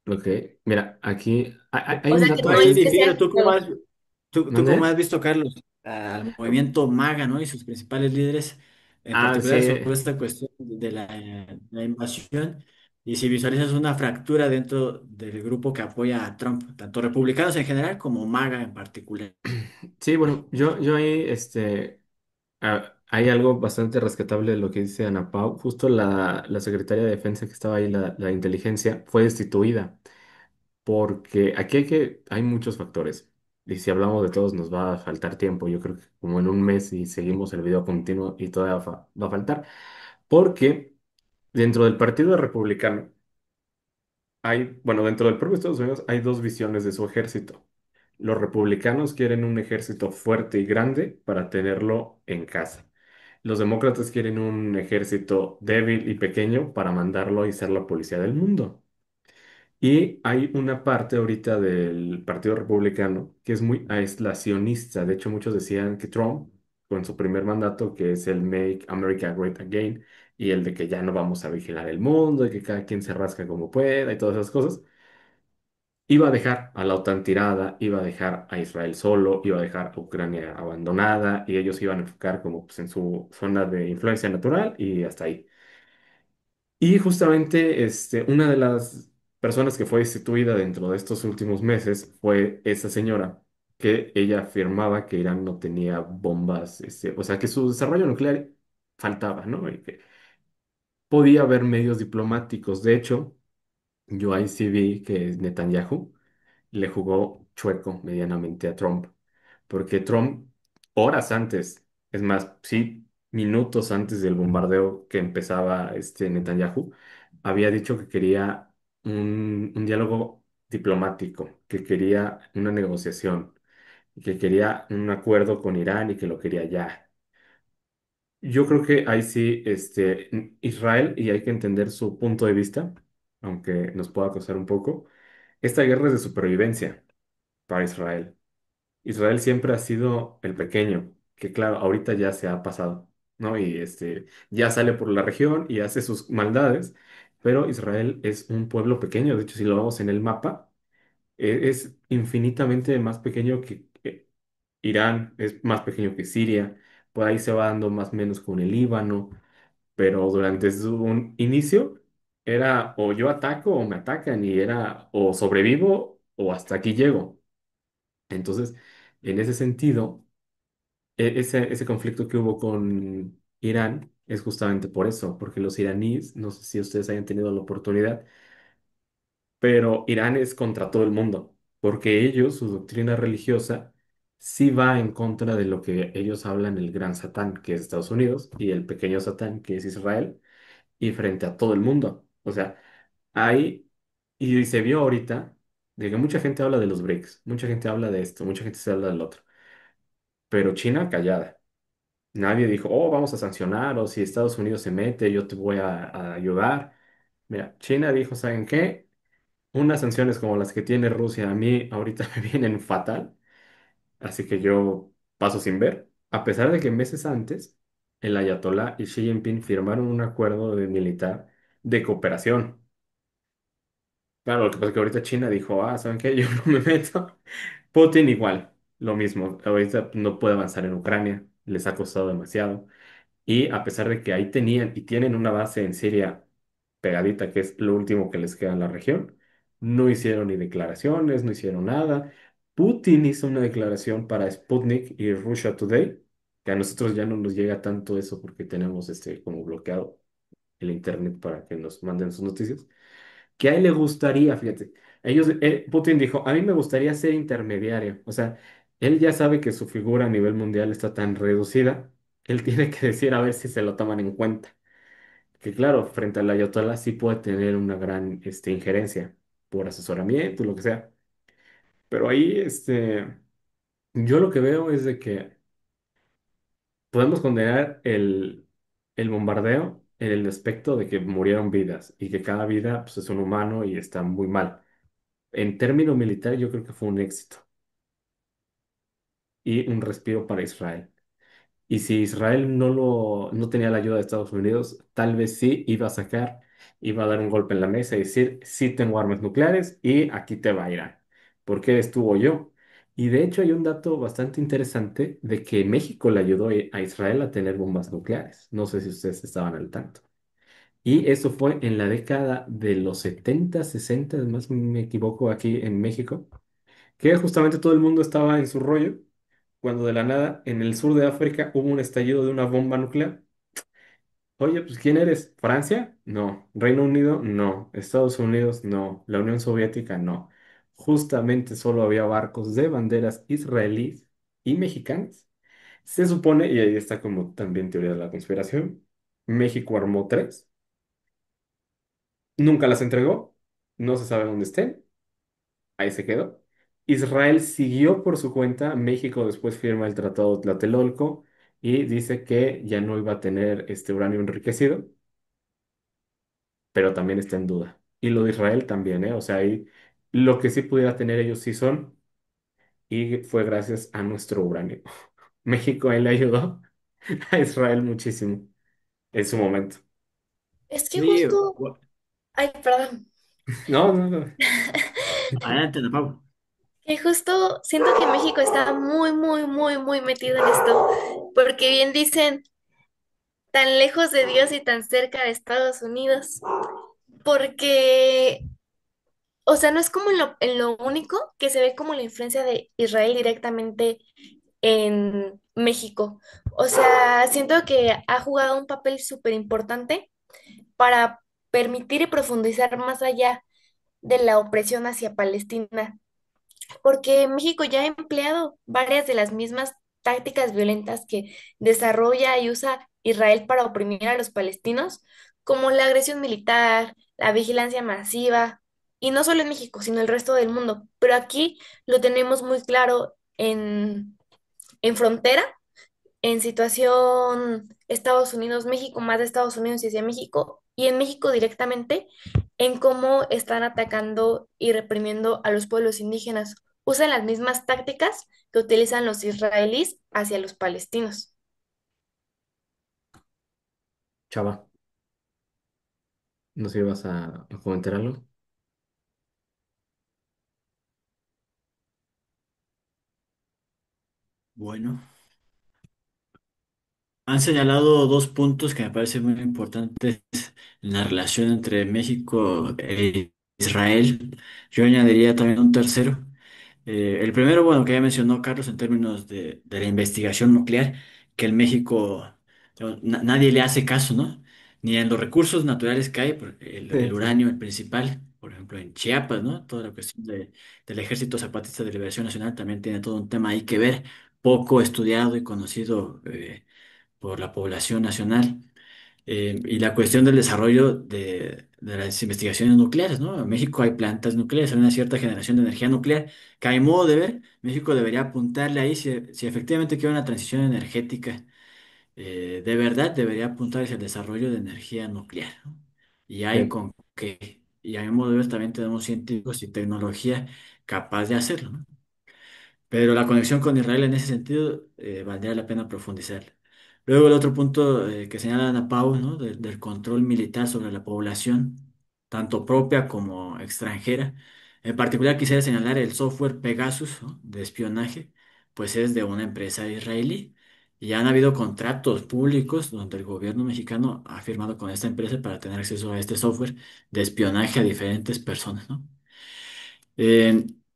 Ok, mira, aquí hay O un sea que dato no Ahí es que aquí. sea difiero, ¿tú cómo ¿Mande? has visto, Carlos, al movimiento MAGA, ¿no? Y sus principales líderes, en Ah, particular sí. sobre esta cuestión de la invasión y si visualizas una fractura dentro del grupo que apoya a Trump, tanto republicanos en general como MAGA en particular. Sí, bueno, yo ahí, hay algo bastante rescatable de lo que dice Ana Pau. Justo la secretaria de Defensa que estaba ahí, la de inteligencia, fue destituida. Porque aquí hay muchos factores. Y si hablamos de todos, nos va a faltar tiempo. Yo creo que como en un mes y seguimos el video continuo y todavía va a faltar. Porque dentro del Partido Republicano bueno, dentro del propio Estados Unidos hay dos visiones de su ejército. Los republicanos quieren un ejército fuerte y grande para tenerlo en casa. Los demócratas quieren un ejército débil y pequeño para mandarlo y ser la policía del mundo. Y hay una parte ahorita del Partido Republicano que es muy aislacionista. De hecho, muchos decían que Trump, con su primer mandato, que es el Make America Great Again, y el de que ya no vamos a vigilar el mundo, y que cada quien se rasca como pueda, y todas esas cosas, iba a dejar a la OTAN tirada, iba a dejar a Israel solo, iba a dejar a Ucrania abandonada, y ellos iban a enfocar como pues, en su zona de influencia natural y hasta ahí. Y justamente una de las personas que fue destituida dentro de estos últimos meses fue esa señora, que ella afirmaba que Irán no tenía bombas, o sea, que su desarrollo nuclear faltaba, ¿no? Y que podía haber medios diplomáticos. De hecho, yo ahí sí vi que Netanyahu le jugó chueco medianamente a Trump, porque Trump, horas antes, es más, sí, minutos antes del bombardeo que empezaba Netanyahu, había dicho que quería un diálogo diplomático, que quería una negociación, que quería un acuerdo con Irán y que lo quería ya. Yo creo que ahí sí, Israel, y hay que entender su punto de vista, aunque nos pueda costar un poco, esta guerra es de supervivencia para Israel. Israel siempre ha sido el pequeño, que claro, ahorita ya se ha pasado, ¿no? Y ya sale por la región y hace sus maldades, pero Israel es un pueblo pequeño. De hecho, si lo vemos en el mapa, es infinitamente más pequeño que Irán, es más pequeño que Siria, por ahí se va dando más o menos con el Líbano, pero durante su inicio era o yo ataco o me atacan y era o sobrevivo o hasta aquí llego. Entonces, en ese sentido, ese conflicto que hubo con Irán es justamente por eso, porque los iraníes, no sé si ustedes hayan tenido la oportunidad, pero Irán es contra todo el mundo, porque ellos, su doctrina religiosa, sí va en contra de lo que ellos hablan el gran Satán, que es Estados Unidos, y el pequeño Satán, que es Israel, y frente a todo el mundo. O sea, hay, y se vio ahorita, de que mucha gente habla de los BRICS, mucha gente habla de esto, mucha gente se habla del otro, pero China callada. Nadie dijo, oh, vamos a sancionar, o si Estados Unidos se mete, yo te voy a ayudar. Mira, China dijo, ¿saben qué? Unas sanciones como las que tiene Rusia a mí ahorita me vienen fatal, así que yo paso sin ver. A pesar de que meses antes, el Ayatolá y Xi Jinping firmaron un acuerdo de militar de cooperación. Claro, lo que pasa es que ahorita China dijo, ah, ¿saben qué? Yo no me meto. Putin igual, lo mismo. Ahorita no puede avanzar en Ucrania, les ha costado demasiado. Y a pesar de que ahí tenían y tienen una base en Siria pegadita, que es lo último que les queda en la región, no hicieron ni declaraciones, no hicieron nada. Putin hizo una declaración para Sputnik y Russia Today, que a nosotros ya no nos llega tanto eso porque tenemos como bloqueado el internet para que nos manden sus noticias, que a él le gustaría, fíjate, Putin dijo, a mí me gustaría ser intermediario, o sea, él ya sabe que su figura a nivel mundial está tan reducida, él tiene que decir a ver si se lo toman en cuenta, que claro, frente al Ayatollah sí puede tener una gran injerencia por asesoramiento, lo que sea, pero ahí yo lo que veo es de que podemos condenar el bombardeo en el aspecto de que murieron vidas y que cada vida pues, es un humano y está muy mal. En términos militares, yo creo que fue un éxito y un respiro para Israel. Y si Israel no tenía la ayuda de Estados Unidos, tal vez sí iba a sacar, iba a dar un golpe en la mesa y decir, sí tengo armas nucleares y aquí te va Irán. ¿Por qué estuvo yo? Y de hecho hay un dato bastante interesante de que México le ayudó a Israel a tener bombas nucleares. No sé si ustedes estaban al tanto. Y eso fue en la década de los 70, 60, más me equivoco, aquí en México, que justamente todo el mundo estaba en su rollo, cuando de la nada en el sur de África hubo un estallido de una bomba nuclear. Oye, pues ¿quién eres? ¿Francia? No. ¿Reino Unido? No. ¿Estados Unidos? No. ¿La Unión Soviética? No. Justamente solo había barcos de banderas israelíes y mexicanas. Se supone, y ahí está como también teoría de la conspiración, México armó tres, nunca las entregó, no se sabe dónde estén, ahí se quedó. Israel siguió por su cuenta, México después firma el Tratado de Tlatelolco y dice que ya no iba a tener este uranio enriquecido, pero también está en duda. Y lo de Israel también, ¿eh? O sea, ahí lo que sí pudiera tener ellos sí son, y fue gracias a nuestro uranio. México ahí le ayudó a Israel muchísimo en su momento. Es que Sí, justo, ay, perdón, No, no, no. adelante, Ana Pau. que justo siento que México está muy, muy, muy, muy metido en esto, porque bien dicen, tan lejos de Dios y tan cerca de Estados Unidos, porque, o sea, no es como en lo único que se ve como la influencia de Israel directamente en México. O sea, siento que ha jugado un papel súper importante para permitir y profundizar más allá de la opresión hacia Palestina, porque México ya ha empleado varias de las mismas tácticas violentas que desarrolla y usa Israel para oprimir a los palestinos, como la agresión militar, la vigilancia masiva, y no solo en México, sino el resto del mundo. Pero aquí lo tenemos muy claro en frontera, en situación Estados Unidos-México, más de Estados Unidos y hacia México, y en México directamente, en cómo están atacando y reprimiendo a los pueblos indígenas. Usan las mismas tácticas que utilizan los israelíes hacia los palestinos. Chava, ¿no sé si ibas a comentar algo? Bueno, han señalado dos puntos que me parecen muy importantes en la relación entre México e Israel. Yo añadiría también un tercero. El primero, bueno, que ya mencionó Carlos en términos de la investigación nuclear, que en México nadie le hace caso, ¿no? Ni en los recursos naturales que hay, el Sí, sí. uranio, el principal, por ejemplo, en Chiapas, ¿no? Toda la cuestión del Ejército Zapatista de Liberación Nacional también tiene todo un tema ahí que ver, poco estudiado y conocido por la población nacional. Y la cuestión del desarrollo de las investigaciones nucleares, ¿no? En México hay plantas nucleares, hay una cierta generación de energía nuclear que a mi modo de ver, México debería apuntarle ahí si efectivamente quiere una transición energética, de verdad debería apuntar hacia el desarrollo de energía nuclear, ¿no? Y hay Sí. con qué. Y a mi modo de ver también tenemos científicos y tecnología capaz de hacerlo, ¿no? Pero la conexión con Israel en ese sentido valdría la pena profundizar. Luego el otro punto que señala Ana Pau, ¿no? Del control militar sobre la población, tanto propia como extranjera. En particular quisiera señalar el software Pegasus, ¿no? De espionaje, pues es de una empresa israelí. Y han habido contratos públicos donde el gobierno mexicano ha firmado con esta empresa para tener acceso a este software de espionaje a diferentes personas, ¿no?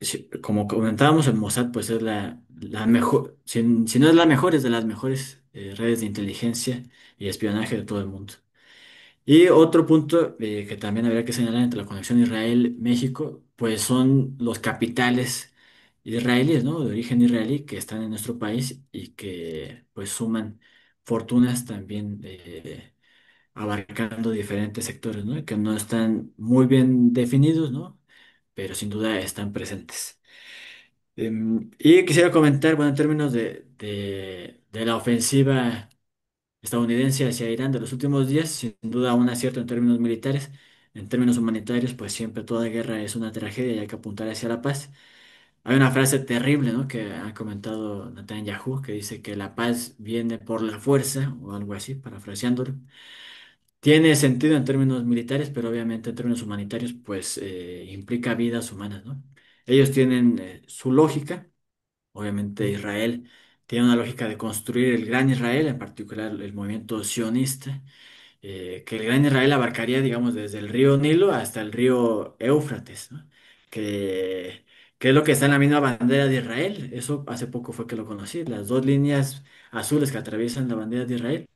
Sí, como comentábamos, el Mossad pues es la mejor, si no es la mejor, es de las mejores redes de inteligencia y espionaje de todo el mundo. Y otro punto que también habría que señalar entre la conexión Israel-México, pues son los capitales israelíes, ¿no? De origen israelí que están en nuestro país y que pues suman fortunas también abarcando diferentes sectores, ¿no? Que no están muy bien definidos, ¿no? Pero sin duda están presentes. Y quisiera comentar, bueno, en términos de la ofensiva estadounidense hacia Irán de los últimos días, sin duda un acierto en términos militares, en términos humanitarios, pues siempre toda guerra es una tragedia y hay que apuntar hacia la paz. Hay una frase terrible, ¿no? Que ha comentado Netanyahu, que dice que la paz viene por la fuerza o algo así, parafraseándolo. Tiene sentido en términos militares, pero obviamente en términos humanitarios, pues implica vidas humanas, ¿no? Ellos tienen su lógica, Obviamente Israel tiene una lógica de construir el Gran Israel, en particular el movimiento sionista, que el Gran Israel abarcaría, digamos, desde el río Nilo hasta el río Éufrates, ¿no? Que, que es lo que está en la misma bandera de Israel. Eso hace poco fue que lo conocí. Las dos líneas azules que atraviesan la bandera de Israel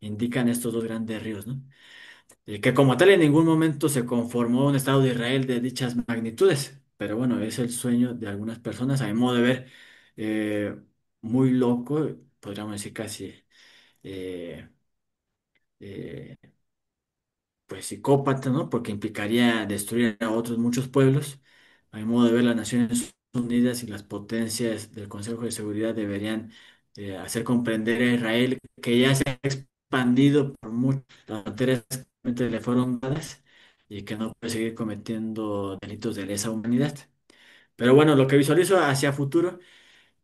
indican estos dos grandes ríos, ¿no? Que como tal en ningún momento se conformó un Estado de Israel de dichas magnitudes, pero bueno, es el sueño de algunas personas, a mi modo de ver, eh, muy loco, podríamos decir casi, eh, eh, pues psicópata, ¿no? Porque implicaría destruir a otros muchos pueblos. A mi modo de ver, las Naciones Unidas y las potencias del Consejo de Seguridad deberían hacer comprender a Israel que ya se ha expandido por mucho, las fronteras que le fueron dadas y que no puede seguir cometiendo delitos de lesa humanidad. Pero bueno, lo que visualizo hacia futuro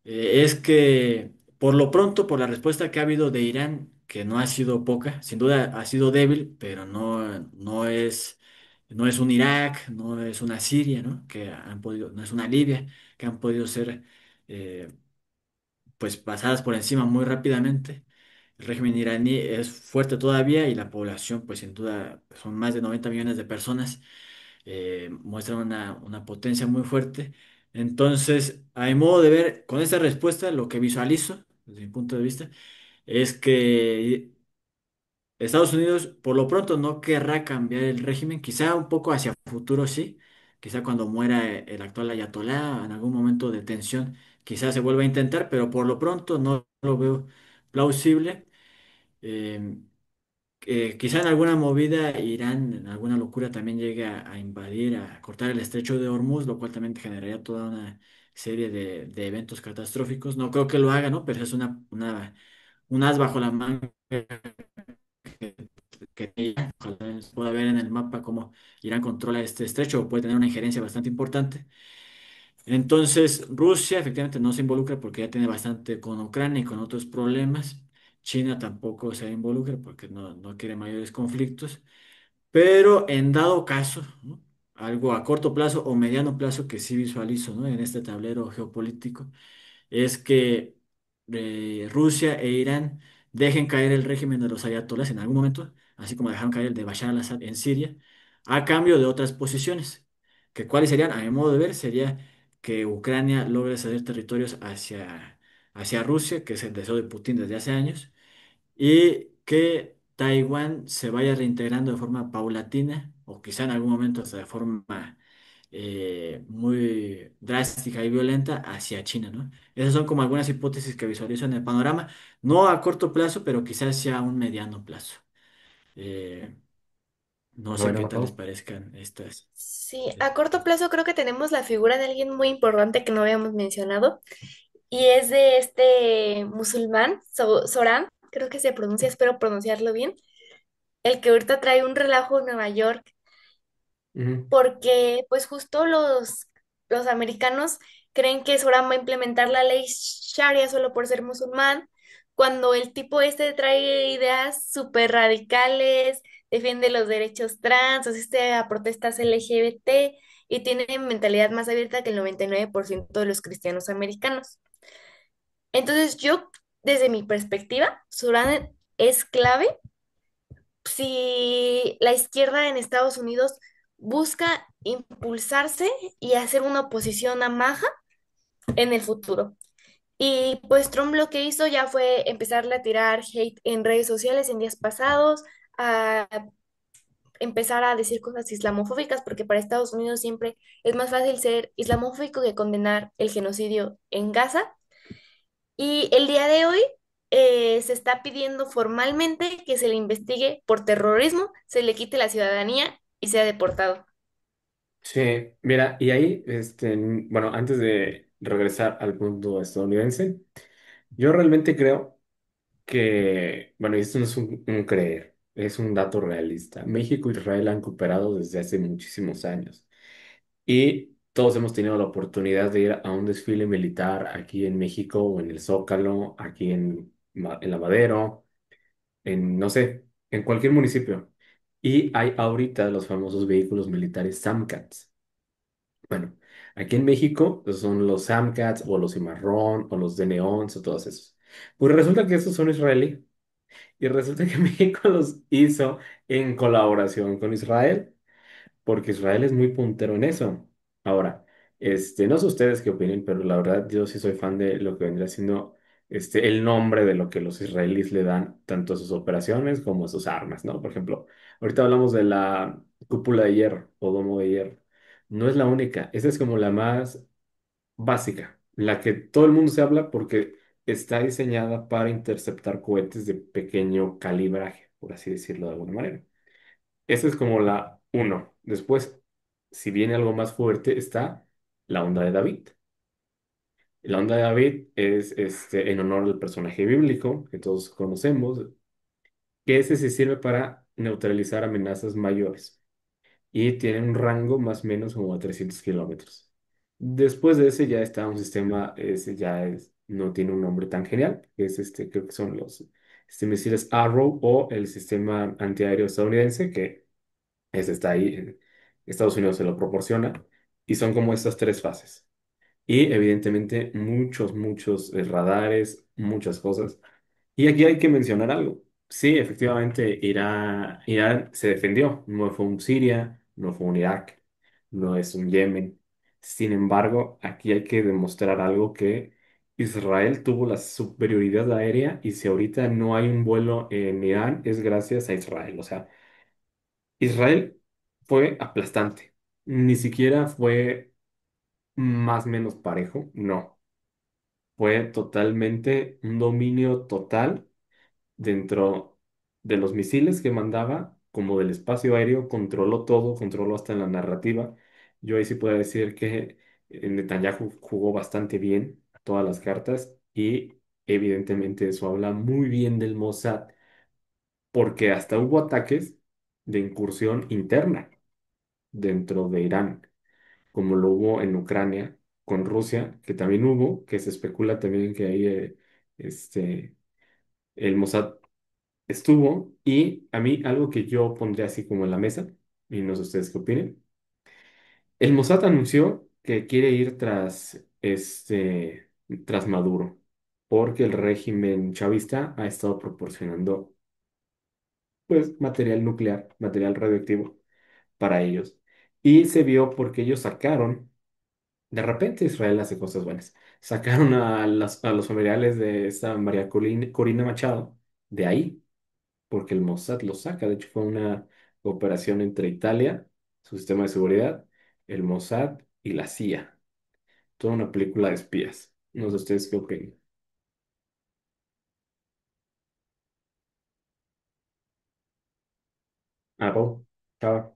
es que por lo pronto, por la respuesta que ha habido de Irán, que no ha sido poca, sin duda ha sido débil, pero no es un Irak, no es una Siria, ¿no? Que han podido, no es una Libia, que han podido ser eh, pues pasadas por encima muy rápidamente. El régimen iraní es fuerte todavía y la población, pues sin duda, son más de 90 millones de personas, muestran una potencia muy fuerte. Entonces, a mi modo de ver, con esta respuesta, lo que visualizo, desde mi punto de vista, es que Estados Unidos, por lo pronto, no querrá cambiar el régimen, quizá un poco hacia futuro sí, quizá cuando muera el actual ayatolá, en algún momento de tensión, quizá se vuelva a intentar, pero por lo pronto no lo veo plausible. Eh, Quizá en alguna movida Irán, en alguna locura también llegue a invadir, a cortar el estrecho de Hormuz, lo cual también generaría toda una serie de eventos catastróficos. No creo que lo haga, ¿no? Pero es un as bajo la manga ojalá se pueda ver en el mapa cómo Irán controla este estrecho o puede tener una injerencia bastante importante. Entonces, Rusia efectivamente no se involucra porque ya tiene bastante con Ucrania y con otros problemas. China tampoco se involucra porque no quiere mayores conflictos. Pero en dado caso, ¿no? Algo a corto plazo o mediano plazo que sí visualizo, ¿no? En este tablero geopolítico, es que Rusia e Irán dejen caer el régimen de los ayatolás en algún momento, así como dejaron caer el de Bashar al-Assad en Siria, a cambio de otras posiciones. ¿Que cuáles serían? A mi modo de ver, sería que Ucrania logre ceder territorios hacia Rusia, que es el deseo de Putin desde hace años, y que Taiwán se vaya reintegrando de forma paulatina o quizá en algún momento hasta de forma muy drástica y violenta hacia China, ¿no? Esas son como algunas hipótesis que visualizo en el panorama, no a corto plazo, pero quizás sea a un mediano plazo. Eh, no sé qué Bueno, tal les parezcan estas. Sí, a corto plazo creo que tenemos la figura de alguien muy importante que no habíamos mencionado y es de este musulmán, Során, creo que se pronuncia, espero pronunciarlo bien, el que ahorita trae un relajo en Nueva York ujú. porque pues justo los americanos creen que Során va a implementar la ley Sharia solo por ser musulmán, cuando el tipo este trae ideas súper radicales, defiende los derechos trans, asiste a protestas LGBT y tiene mentalidad más abierta que el 99% de los cristianos americanos. Entonces yo, desde mi perspectiva, Során es clave si la izquierda en Estados Unidos busca impulsarse y hacer una oposición a Maja en el futuro. Y pues Trump lo que hizo ya fue empezarle a tirar hate en redes sociales en días pasados, a empezar a decir cosas islamofóbicas, porque para Estados Unidos siempre es más fácil ser islamofóbico que condenar el genocidio en Gaza. Y el día de hoy se está pidiendo formalmente que se le investigue por terrorismo, se le quite la ciudadanía y sea deportado. Sí, mira, y ahí, bueno, antes de regresar al punto estadounidense, yo realmente creo que, bueno, y esto no es un creer, es un dato realista. México y Israel han cooperado desde hace muchísimos años y todos hemos tenido la oportunidad de ir a un desfile militar aquí en México o en el Zócalo, aquí en La Madero, en, no sé, en cualquier municipio. Y hay ahorita los famosos vehículos militares SAMCATs. Bueno. Aquí en México son los Samcats o los Cimarrón o los de Neons o todos esos. Pues resulta que esos son israelí y resulta que México los hizo en colaboración con Israel porque Israel es muy puntero en eso. Ahora, no sé ustedes qué opinen, pero la verdad yo sí soy fan de lo que vendría siendo el nombre de lo que los israelíes le dan tanto a sus operaciones como a sus armas, ¿no? Por ejemplo, ahorita hablamos de la cúpula de hierro o domo de hierro. No es la única, esa es como la más básica, la que todo el mundo se habla porque está diseñada para interceptar cohetes de pequeño calibraje, por así decirlo de alguna manera. Esa es como la uno. Después, si viene algo más fuerte, está la onda de David. La onda de David es en honor al personaje bíblico que todos conocemos, que ese se sirve para neutralizar amenazas mayores y tiene un rango más o menos como a 300 kilómetros. Después de ese ya está un sistema, ese no tiene un nombre tan genial, que es creo que son los misiles Arrow o el sistema antiaéreo estadounidense, que ese está ahí, Estados Unidos se lo proporciona, y son como estas tres fases. Y evidentemente muchos radares, muchas cosas. Y aquí hay que mencionar algo. Sí, efectivamente, Irán se defendió. No fue un Siria, no fue un Irak, no es un Yemen. Sin embargo, aquí hay que demostrar algo que Israel tuvo la superioridad aérea y si ahorita no hay un vuelo en Irán es gracias a Israel. O sea, Israel fue aplastante. Ni siquiera fue más o menos parejo, no. Fue totalmente un dominio total dentro de los misiles que mandaba, como del espacio aéreo, controló todo, controló hasta en la narrativa. Yo ahí sí puedo decir que Netanyahu jugó bastante bien todas las cartas y evidentemente eso habla muy bien del Mossad, porque hasta hubo ataques de incursión interna dentro de Irán, como lo hubo en Ucrania con Rusia, que también hubo, que se especula también que ahí este, el Mossad estuvo, y a mí algo que yo pondría así como en la mesa, y no sé ustedes qué opinen, el Mossad anunció que quiere ir tras Maduro, porque el régimen chavista ha estado proporcionando pues material nuclear, material radioactivo para ellos. Y se vio porque ellos sacaron. De repente Israel hace cosas buenas. Sacaron a los familiares de esta María Corina Machado de ahí, porque el Mossad los saca. De hecho, fue una operación entre Italia, su sistema de seguridad, el Mossad y la CIA. Toda una película de espías. No sé ustedes qué opinan. Ah, oh, chava,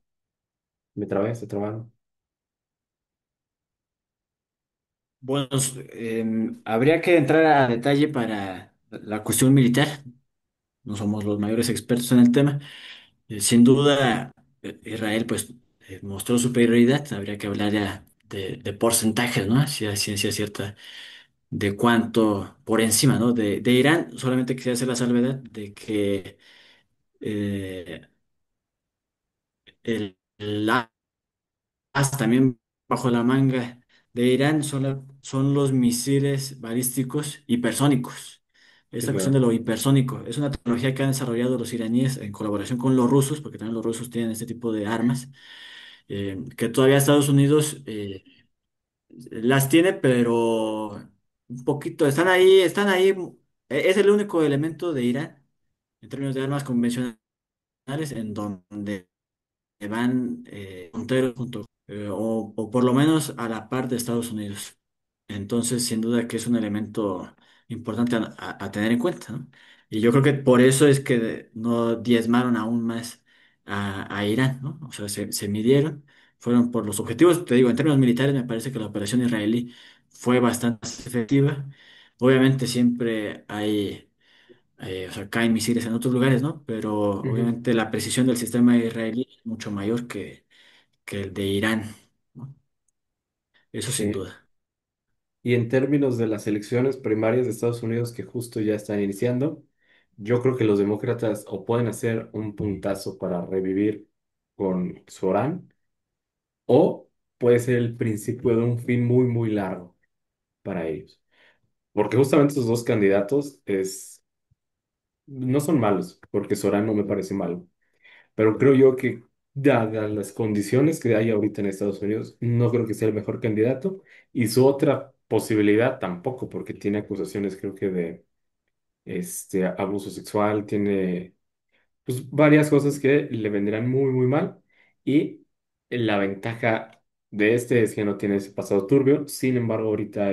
me trabé, se trabaron. Bueno, habría que entrar a detalle para la cuestión militar. No somos los mayores expertos en el tema. Sin duda, Israel pues mostró superioridad. Habría que hablar ya de porcentajes, ¿no? Si a ciencia cierta de cuánto por encima, ¿no? De Irán, solamente quisiera hacer la salvedad de que eh, el as también bajo la manga de Irán son los misiles balísticos hipersónicos. Sí, Esta cuestión de claro. lo hipersónico es una tecnología que han desarrollado los iraníes en colaboración con los rusos, porque también los rusos tienen este tipo de armas, que todavía Estados Unidos las tiene, pero un poquito, están ahí. Es el único elemento de Irán en términos de armas convencionales en donde van punteros junto, o por lo menos a la par de Estados Unidos. Entonces, sin duda que es un elemento importante a tener en cuenta, ¿no? Y yo creo que por eso es que no diezmaron aún más a Irán, ¿no? O sea, se midieron, fueron por los objetivos. Te digo, en términos militares me parece que la operación israelí fue bastante efectiva. Obviamente siempre hay o sea, caen misiles en otros lugares, ¿no? Pero Ujú. obviamente la precisión del sistema israelí es mucho mayor que el de Irán, ¿no? Eso sin Sí. duda. Y en términos de las elecciones primarias de Estados Unidos que justo ya están iniciando, yo creo que los demócratas o pueden hacer un puntazo para revivir con Során, o puede ser el principio de un fin muy, muy largo para ellos. Porque justamente esos dos candidatos no son malos, porque Sorano no me parece malo, pero creo yo que dadas las condiciones que hay ahorita en Estados Unidos, no creo que sea el mejor candidato y su otra posibilidad tampoco, porque tiene acusaciones creo que de abuso sexual, tiene pues, varias cosas que le vendrán muy, muy mal y la ventaja de este es que no tiene ese pasado turbio, sin embargo ahorita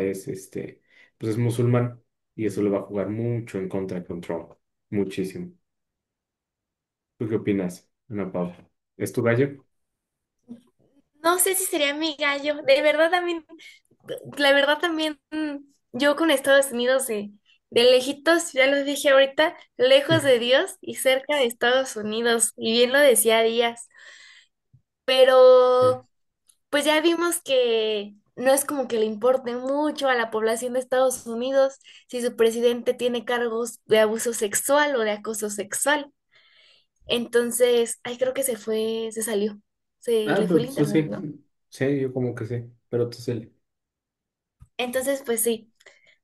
pues es musulmán y eso le va a jugar mucho en contra con Trump, muchísimo. ¿Tú qué opinas, Ana Paula? ¿Es tu gallo? No sé si sería mi gallo. De verdad también, la verdad también, yo con Estados Unidos de lejitos, ya lo dije ahorita, lejos de Dios y cerca de Estados Unidos. Y bien lo decía Díaz. Pero pues ya vimos que no es como que le importe mucho a la población de Estados Unidos si su presidente tiene cargos de abuso sexual o de acoso sexual. Entonces, ay, creo que se salió, se Ah, le fue el pues internet, sí, ¿no? sí, yo como que sí, pero tú sí. Entonces, pues sí,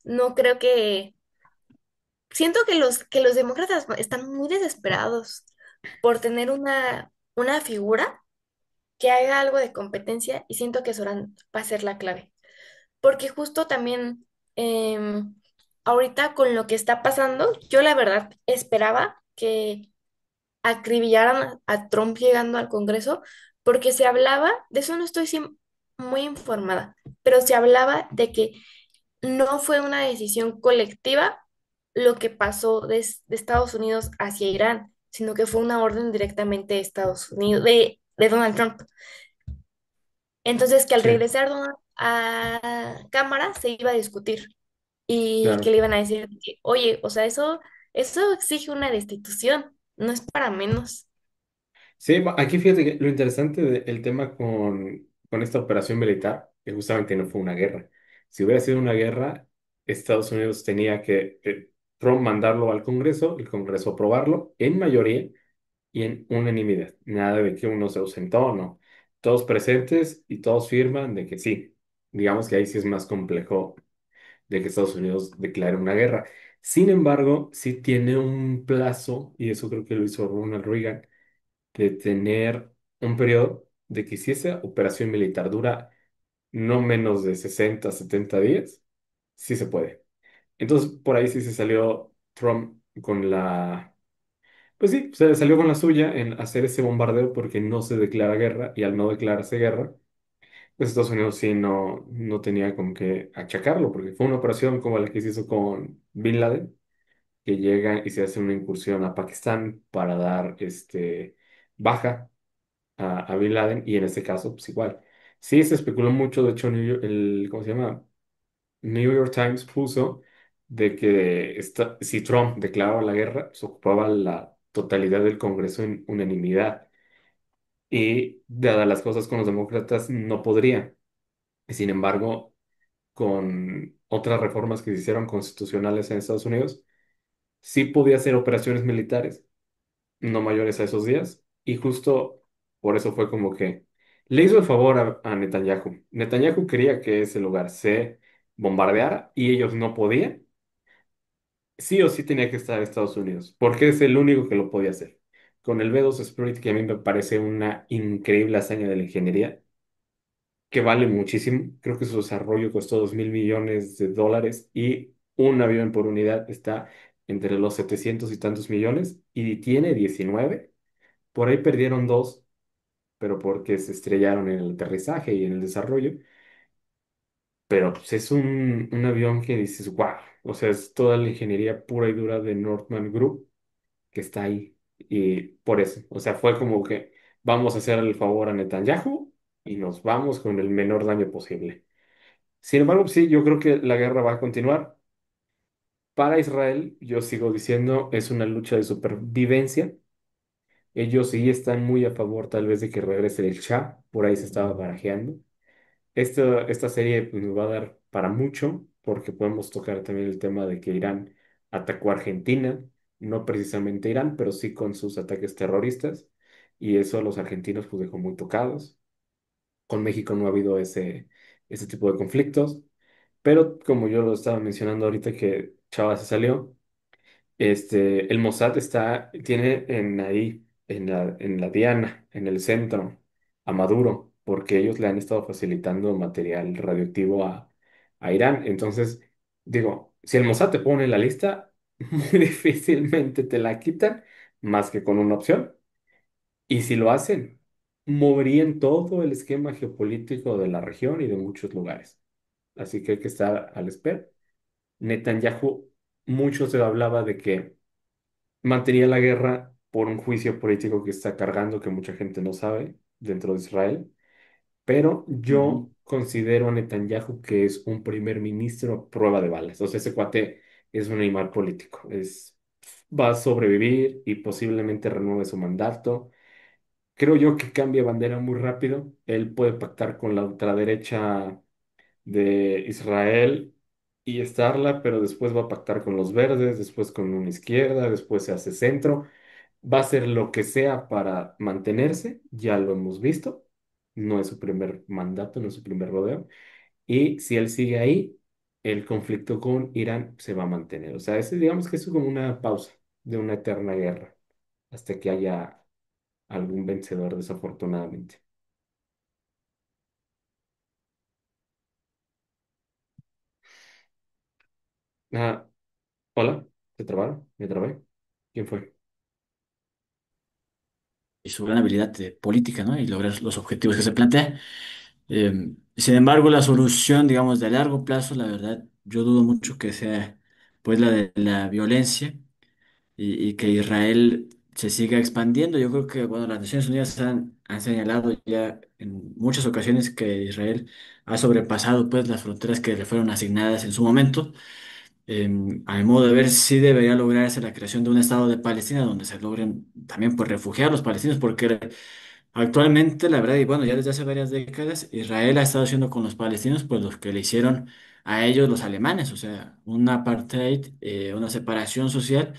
no creo que, siento que los demócratas están muy desesperados por tener una figura que haga algo de competencia y siento que Során va a ser la clave. Porque justo también ahorita con lo que está pasando, yo la verdad esperaba que acribillaran a Trump llegando al Congreso, porque se hablaba, de eso no estoy muy informada, pero se hablaba de que no fue una decisión colectiva lo que pasó de Estados Unidos hacia Irán, sino que fue una orden directamente de Estados Unidos, de Donald Trump. Entonces, que al Sí, regresar a Cámara se iba a discutir y que claro. le iban a decir que, oye, o sea, eso exige una destitución, no es para menos. Sí, aquí fíjate que lo interesante del tema con esta operación militar, que justamente no fue una guerra. Si hubiera sido una guerra, Estados Unidos tenía que Trump mandarlo al Congreso, el Congreso aprobarlo en mayoría y en unanimidad. Nada de que uno se ausentó, no. Todos presentes y todos firman de que sí. Digamos que ahí sí es más complejo de que Estados Unidos declare una guerra. Sin embargo, sí tiene un plazo, y eso creo que lo hizo Ronald Reagan, de tener un periodo de que si esa operación militar dura no menos de 60 70 días, sí se puede. Entonces, por ahí sí se salió Trump con pues sí, se salió con la suya en hacer ese bombardeo porque no se declara guerra y al no declararse guerra, pues Estados Unidos sí no tenía como que achacarlo porque fue una operación como la que se hizo con Bin Laden, que llega y se hace una incursión a Pakistán para dar baja a Bin Laden y en este caso, pues igual. Sí, se especuló mucho, de hecho, ¿cómo se llama? New York Times puso de que si Trump declaraba la guerra, se ocupaba la totalidad del Congreso en unanimidad y dadas las cosas con los demócratas no podría. Sin embargo, con otras reformas que se hicieron constitucionales en Estados Unidos, sí podía hacer operaciones militares no mayores a esos días, y justo por eso fue como que le hizo el favor a Netanyahu. Netanyahu quería que ese lugar se bombardeara y ellos no podían. Sí o sí tenía que estar Estados Unidos, porque es el único que lo podía hacer. Con el B-2 Spirit, que a mí me parece una increíble hazaña de la ingeniería, que vale muchísimo. Creo que su desarrollo costó 2.000 millones de dólares y un avión por unidad está entre los 700 y tantos millones y tiene 19. Por ahí perdieron dos, pero porque se estrellaron en el aterrizaje y en el desarrollo. Pero pues, es un avión que dices, wow, o sea, es toda la ingeniería pura y dura de Northrop Group que está ahí. Y por eso, o sea, fue como que vamos a hacer el favor a Netanyahu y nos vamos con el menor daño posible. Sin embargo, pues, sí, yo creo que la guerra va a continuar. Para Israel, yo sigo diciendo, es una lucha de supervivencia. Ellos sí están muy a favor tal vez de que regrese el Shah, por ahí se estaba barajeando. Esta serie pues, nos va a dar para mucho, porque podemos tocar también el tema de que Irán atacó a Argentina, no precisamente Irán, pero sí con sus ataques terroristas, y eso a los argentinos pues dejó muy tocados. Con México no ha habido ese tipo de conflictos, pero como yo lo estaba mencionando ahorita que Chava se salió, el Mossad tiene en la Diana, en el centro, a Maduro, porque ellos le han estado facilitando material radioactivo a Irán. Entonces, digo, si el Mossad te pone en la lista, muy difícilmente te la quitan, más que con una opción. Y si lo hacen, moverían todo el esquema geopolítico de la región y de muchos lugares. Así que hay que estar al espera. Netanyahu, mucho se hablaba de que mantenía la guerra por un juicio político que está cargando, que mucha gente no sabe dentro de Israel, pero yo Ujú. considero a Netanyahu que es un primer ministro a prueba de balas. O sea, ese cuate es un animal político, va a sobrevivir y posiblemente renueve su mandato. Creo yo que cambia bandera muy rápido. Él puede pactar con la ultraderecha de Israel y estarla, pero después va a pactar con los verdes, después con una izquierda, después se hace centro. Va a hacer lo que sea para mantenerse, ya lo hemos visto. No es su primer mandato, no es su primer rodeo. Y si él sigue ahí, el conflicto con Irán se va a mantener. O sea, digamos que es como una pausa de una eterna guerra, hasta que haya algún vencedor, desafortunadamente. Ah, hola, ¿se trabaron? ¿Me trabé? ¿Quién fue? Y su gran habilidad política, ¿no? Y lograr los objetivos que se plantea. Sin embargo, la solución, digamos, de largo plazo, la verdad, yo dudo mucho que sea, pues, la de la violencia y que Israel se siga expandiendo. Yo creo que, bueno, las Naciones Unidas han señalado ya en muchas ocasiones que Israel ha sobrepasado, pues, las fronteras que le fueron asignadas en su momento. A mi modo de ver, sí debería lograrse la creación de un Estado de Palestina donde se logren también, pues, refugiar a los palestinos, porque actualmente, la verdad, y bueno, ya desde hace varias décadas, Israel ha estado haciendo con los palestinos, pues, los que le hicieron a ellos los alemanes, o sea, un apartheid, una separación social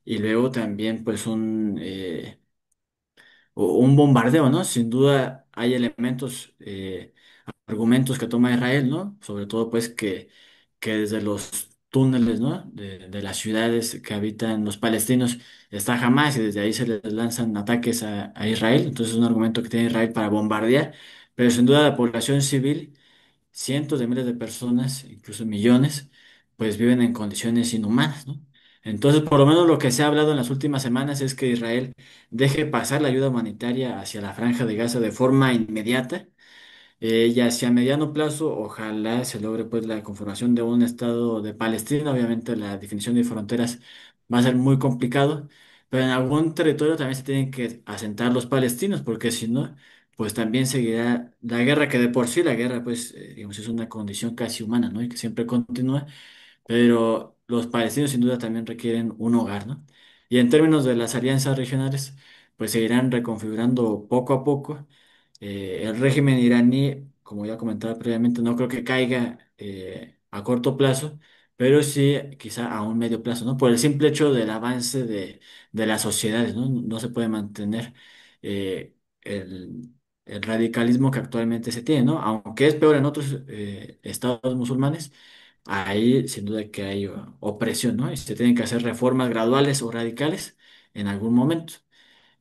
y luego también, pues, un bombardeo, ¿no? Sin duda hay elementos, argumentos que toma Israel, ¿no? Sobre todo, pues, que desde los túneles, ¿no? De las ciudades que habitan los palestinos está Hamas y desde ahí se les lanzan ataques a Israel. Entonces es un argumento que tiene Israel para bombardear, pero sin duda la población civil, cientos de miles de personas, incluso millones, pues viven en condiciones inhumanas, ¿no? Entonces, por lo menos lo que se ha hablado en las últimas semanas es que Israel deje pasar la ayuda humanitaria hacia la Franja de Gaza de forma inmediata y hacia mediano plazo, ojalá se logre pues la conformación de un Estado de Palestina. Obviamente la definición de fronteras va a ser muy complicado, pero en algún territorio también se tienen que asentar los palestinos, porque si no, pues también seguirá la guerra, que de por sí la guerra pues digamos es una condición casi humana, ¿no? Y que siempre continúa, pero los palestinos sin duda también requieren un hogar, ¿no? Y en términos de las alianzas regionales, pues se irán reconfigurando poco a poco. El régimen iraní, como ya comentaba previamente, no creo que caiga a corto plazo, pero sí quizá a un medio plazo, ¿no? Por el simple hecho del avance de las sociedades, ¿no? No se puede mantener el radicalismo que actualmente se tiene, ¿no? Aunque es peor en otros estados musulmanes. Ahí sin duda que hay opresión, ¿no? Y se tienen que hacer reformas graduales o radicales en algún momento.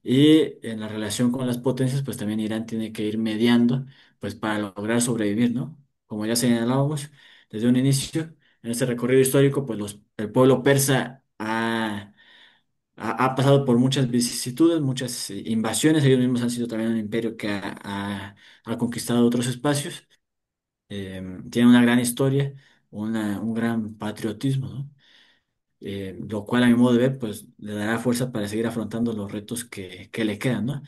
Y en la relación con las potencias, pues también Irán tiene que ir mediando, pues para lograr sobrevivir, ¿no? Como ya señalábamos desde un inicio, en este recorrido histórico, pues el pueblo persa ha pasado por muchas vicisitudes, muchas invasiones, ellos mismos han sido también un imperio que ha conquistado otros espacios, tiene una gran historia, un gran patriotismo, ¿no? Lo cual a mi modo de ver, pues le dará fuerza para seguir afrontando los retos que le quedan, ¿no?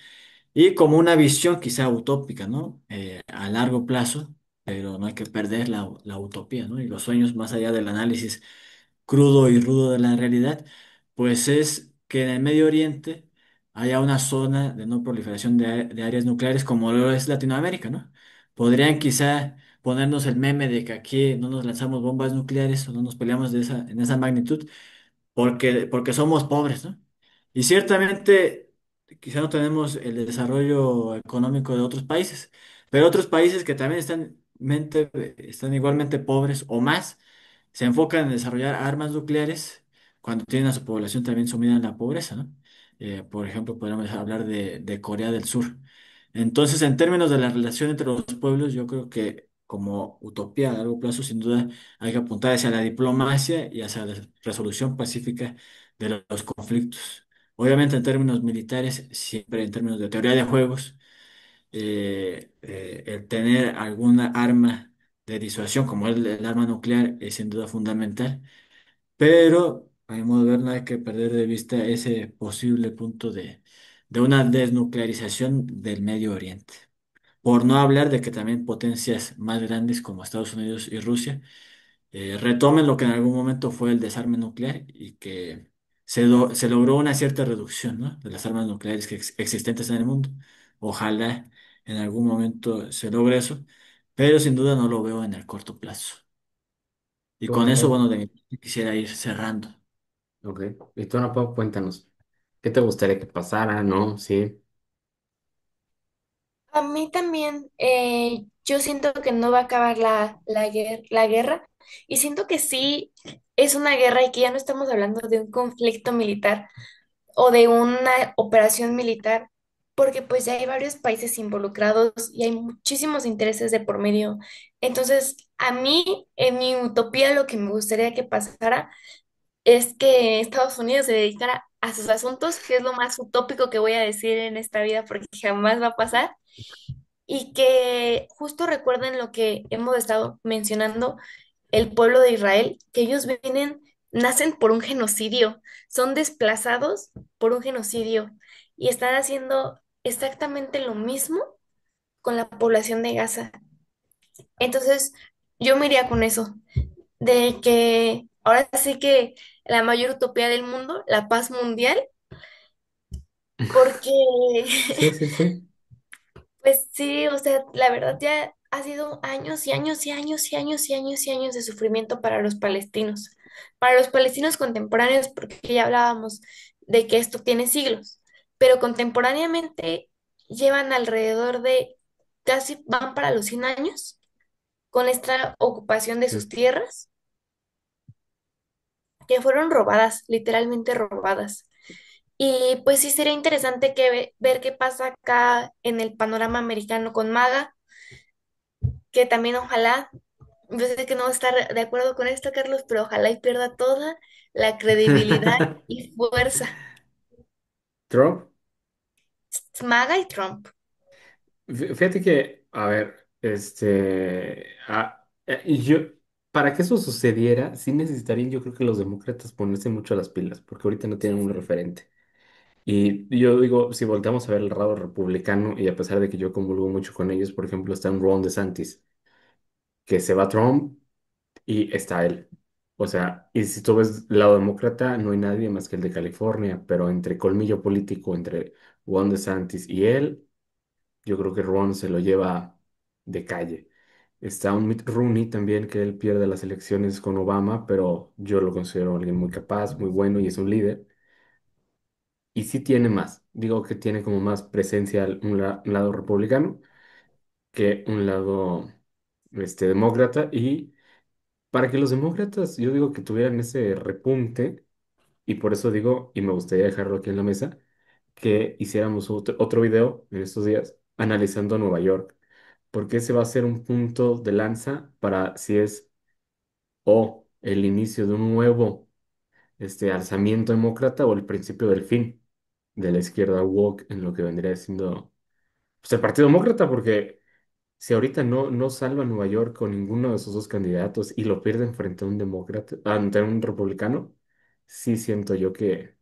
Y como una visión quizá utópica, ¿no? A largo plazo, pero no hay que perder la utopía, ¿no? Y los sueños más allá del análisis crudo y rudo de la realidad, pues es que en el Medio Oriente haya una zona de no proliferación de áreas nucleares como lo es Latinoamérica, ¿no? Podrían quizá ponernos el meme de que aquí no nos lanzamos bombas nucleares o no nos peleamos en esa magnitud porque somos pobres, ¿no? Y ciertamente quizá no tenemos el desarrollo económico de otros países, pero otros países que también están igualmente pobres o más, se enfocan en desarrollar armas nucleares cuando tienen a su población también sumida en la pobreza, ¿no? Por ejemplo, podríamos hablar de Corea del Sur. Entonces, en términos de la relación entre los pueblos, yo creo que como utopía a largo plazo, sin duda, hay que apuntar hacia la diplomacia y hacia la resolución pacífica de los conflictos. Obviamente en términos militares, siempre en términos de teoría de juegos, el tener alguna arma de disuasión como el arma nuclear es sin duda fundamental, pero a mi modo de ver no hay que perder de vista ese posible punto de una desnuclearización del Medio Oriente. Por no hablar de que también potencias más grandes como Estados Unidos y Rusia retomen lo que en algún momento fue el desarme nuclear y que se logró una cierta reducción, ¿no? De las armas nucleares existentes en el mundo. Ojalá en algún momento se logre eso, pero sin duda no lo veo en el corto plazo. Y con eso, Tú, bueno, de mi parte quisiera ir cerrando. ok. Y tú, no, Pau, cuéntanos. ¿Qué te gustaría que pasara? ¿No? Sí. A mí también, yo siento que no va a acabar la guerra y siento que sí es una guerra y que ya no estamos hablando de un conflicto militar o de una operación militar, porque pues ya hay varios países involucrados y hay muchísimos intereses de por medio. Entonces, a mí, en mi utopía, lo que me gustaría que pasara es que Estados Unidos se dedicara a sus asuntos, que es lo más utópico que voy a decir en esta vida porque jamás va a pasar y que justo recuerden lo que hemos estado mencionando, el pueblo de Israel, que ellos nacen por un genocidio, son desplazados por un genocidio y están haciendo exactamente lo mismo con la población de Gaza. Entonces, yo me iría con eso, de que ahora sí que la mayor utopía del mundo, la paz mundial, porque Sí, sí, sí. pues sí, o sea, la verdad ya ha sido años y años y años y años y años y años de sufrimiento para los palestinos contemporáneos, porque ya hablábamos de que esto tiene siglos, pero contemporáneamente llevan alrededor de casi van para los 100 años con esta ocupación de sus Sí. tierras, que fueron robadas, literalmente robadas. Y pues sí sería interesante ver qué pasa acá en el panorama americano con MAGA, que también ojalá, yo sé que no vas a estar de acuerdo con esto, Carlos, pero ojalá y pierda toda la credibilidad y fuerza. Trump, MAGA y Trump. fíjate que, a ver, y yo, para que eso sucediera, sí necesitarían, yo creo que los demócratas ponerse mucho a las pilas, porque ahorita no tienen un referente. Y yo digo, si volteamos a ver el lado republicano, y a pesar de que yo convulgo mucho con ellos, por ejemplo, está un Ron DeSantis, que se va Trump y está él. O sea, y si tú ves el lado demócrata, no hay nadie más que el de California, pero entre colmillo político, entre Ron DeSantis y él, yo creo que Ron se lo lleva de calle. Está un Mitt Romney también, que él pierde las elecciones con Obama, pero yo lo considero alguien muy capaz, muy bueno y es un líder. Y sí tiene más, digo que tiene como más presencia un lado republicano que un lado demócrata. Y para que los demócratas, yo digo que tuvieran ese repunte, y por eso digo, y me gustaría dejarlo aquí en la mesa, que hiciéramos otro video en estos días analizando Nueva York, porque ese va a ser un punto de lanza para si es o el inicio de un nuevo alzamiento demócrata o el principio del fin de la izquierda woke en lo que vendría siendo pues, el Partido Demócrata, porque si ahorita no salva Nueva York con ninguno de esos dos candidatos y lo pierden frente a un demócrata, ante un republicano, sí siento yo que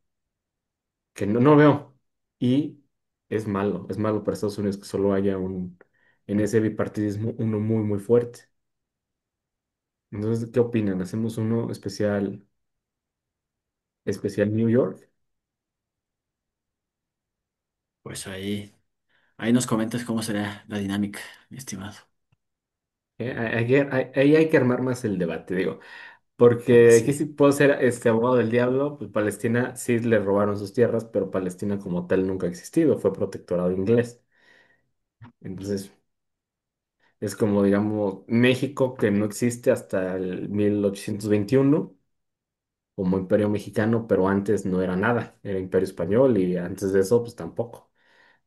no veo. Y es malo para Estados Unidos que solo haya en ese bipartidismo, uno muy, muy fuerte. Entonces, ¿qué opinan? ¿Hacemos uno especial New York? Pues ahí nos comentas cómo será la dinámica, mi estimado. Ahí hay que armar más el debate, digo. Porque aquí Sí. sí puedo ser abogado del diablo, pues Palestina sí le robaron sus tierras, pero Palestina como tal nunca ha existido, fue protectorado inglés. Entonces, es como, digamos, México que no existe hasta el 1821 como imperio mexicano, pero antes no era nada, era imperio español y antes de eso, pues tampoco.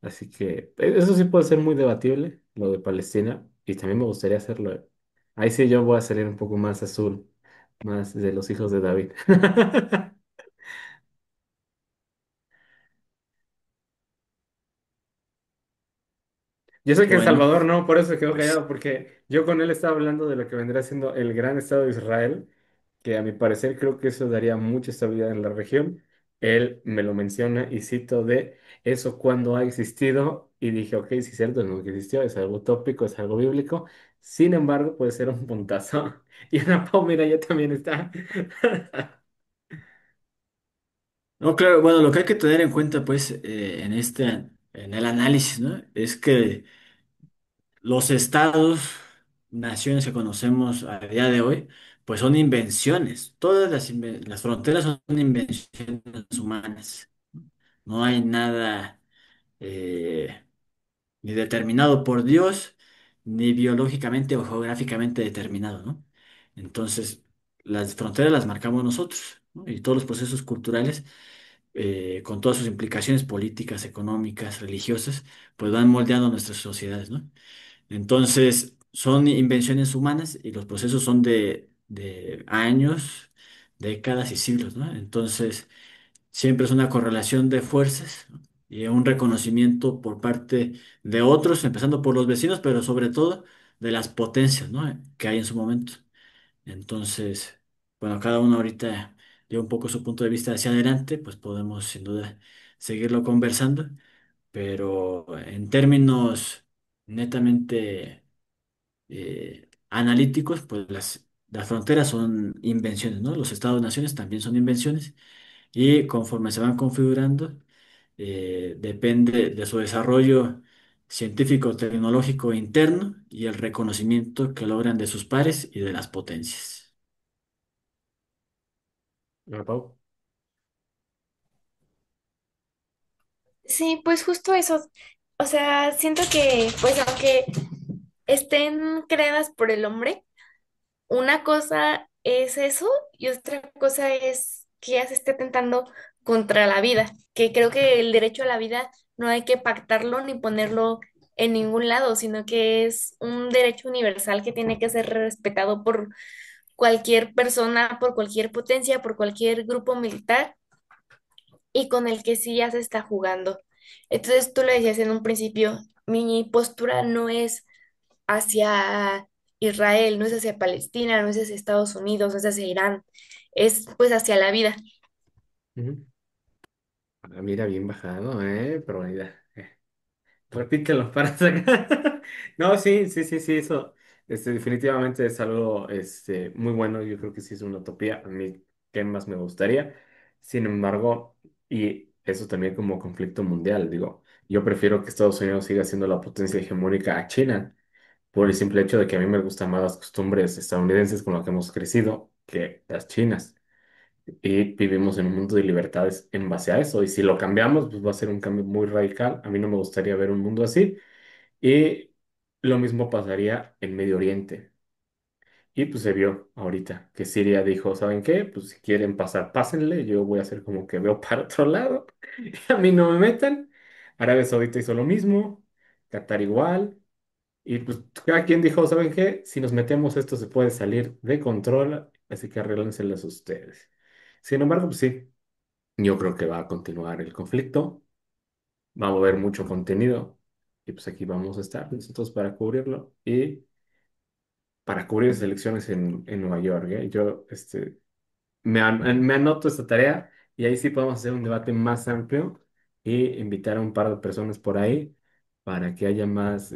Así que eso sí puede ser muy debatible, lo de Palestina, y también me gustaría hacerlo. Ahí sí yo voy a salir un poco más azul, más de los hijos de David. Yo sé que El Bueno, Salvador no, por eso se quedó pues callado, porque yo con él estaba hablando de lo que vendría siendo el gran Estado de Israel, que a mi parecer creo que eso daría mucha estabilidad en la región. Él me lo menciona y cito de eso cuando ha existido, y dije, ok, sí es cierto, no que existió, es algo tópico, es algo bíblico, sin embargo puede ser un puntazo. Y Ana Pau, mira, ya también está. no, claro, bueno, lo que hay que tener en cuenta, pues, en el análisis, ¿no? Es que los estados, naciones que conocemos a día de hoy, pues son invenciones. Todas las fronteras son invenciones humanas. No hay nada eh, ni determinado por Dios, ni biológicamente o geográficamente determinado, ¿no? Entonces, las fronteras las marcamos nosotros, ¿no? Y todos los procesos culturales con todas sus implicaciones políticas, económicas, religiosas, pues van moldeando nuestras sociedades, ¿no? Entonces, son invenciones humanas y los procesos son de años, décadas y siglos, ¿no? Entonces, siempre es una correlación de fuerzas, ¿no? Y un reconocimiento por parte de otros, empezando por los vecinos, pero sobre todo de las potencias, ¿no? Que hay en su momento. Entonces, bueno, cada uno ahorita dio un poco su punto de vista hacia adelante, pues podemos sin duda seguirlo conversando, pero en términos netamente analíticos, pues las fronteras son invenciones, ¿no? Los estados-naciones también son invenciones y conforme se van configurando, depende de su desarrollo científico, tecnológico interno y el reconocimiento que logran de sus pares y de las potencias. Ana Pau. Sí, pues justo eso. O sea, siento que, pues aunque estén creadas por el hombre, una cosa es eso y otra cosa es que ya se esté tentando contra la vida, que creo que el derecho a la vida no hay que pactarlo ni ponerlo en ningún lado, sino que es un derecho universal que tiene que ser respetado por cualquier persona, por cualquier potencia, por cualquier grupo militar y con el que sí ya se está jugando. Entonces tú lo decías en un principio, mi postura no es hacia Israel, no es hacia Palestina, no es hacia Estados Unidos, no es hacia Irán, es pues hacia la vida. Ujú. Ah, mira, bien bajado, probabilidad. Repítelo para sacar. No, sí, sí, sí, sí, eso definitivamente es algo muy bueno. Yo creo que sí es una utopía. A mí, ¿qué más me gustaría? Sin embargo, y eso también como conflicto mundial, digo, yo prefiero que Estados Unidos siga siendo la potencia hegemónica a China, por el simple hecho de que a mí me gustan más las costumbres estadounidenses con las que hemos crecido que las chinas. Y vivimos en un mundo de libertades en base a eso. Y si lo cambiamos, pues va a ser un cambio muy radical. A mí no me gustaría ver un mundo así. Y lo mismo pasaría en Medio Oriente. Y pues se vio ahorita que Siria dijo, ¿saben qué? Pues si quieren pasar, pásenle. Yo voy a hacer como que veo para otro lado. A mí no me metan. Arabia Saudita hizo lo mismo. Qatar igual. Y pues cada quien dijo, ¿saben qué? Si nos metemos esto se puede salir de control. Así que arréglenselas ustedes. Sin embargo, pues sí. Yo creo que va a continuar el conflicto, va a haber mucho contenido y pues aquí vamos a estar nosotros para cubrirlo y para cubrir las elecciones en Nueva York, ¿eh? Yo me anoto esta tarea y ahí sí podemos hacer un debate más amplio y invitar a un par de personas por ahí para que haya más,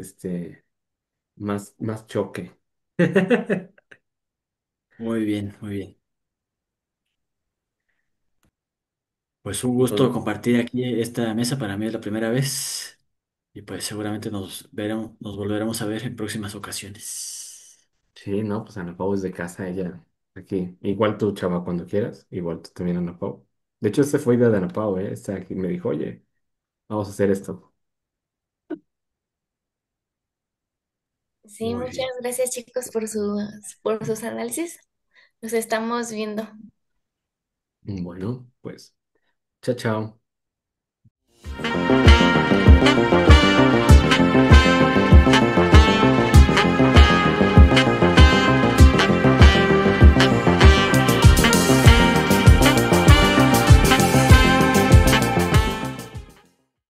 más choque. Muy bien, muy bien. Pues un Pues, gusto compartir aquí esta mesa. Para mí es la primera vez y pues seguramente nos volveremos a ver en próximas ocasiones. sí, no, pues Ana Pau es de casa, ella Aquí, igual tú, chava, cuando quieras, igual tú también, Ana Pau. De hecho, este fue idea de Ana Pau, ¿eh? Esta que me dijo, oye, vamos a hacer esto. Sí, Muy muchas bien. gracias chicos por sus análisis. Nos estamos viendo. Bueno, pues, chao, chao.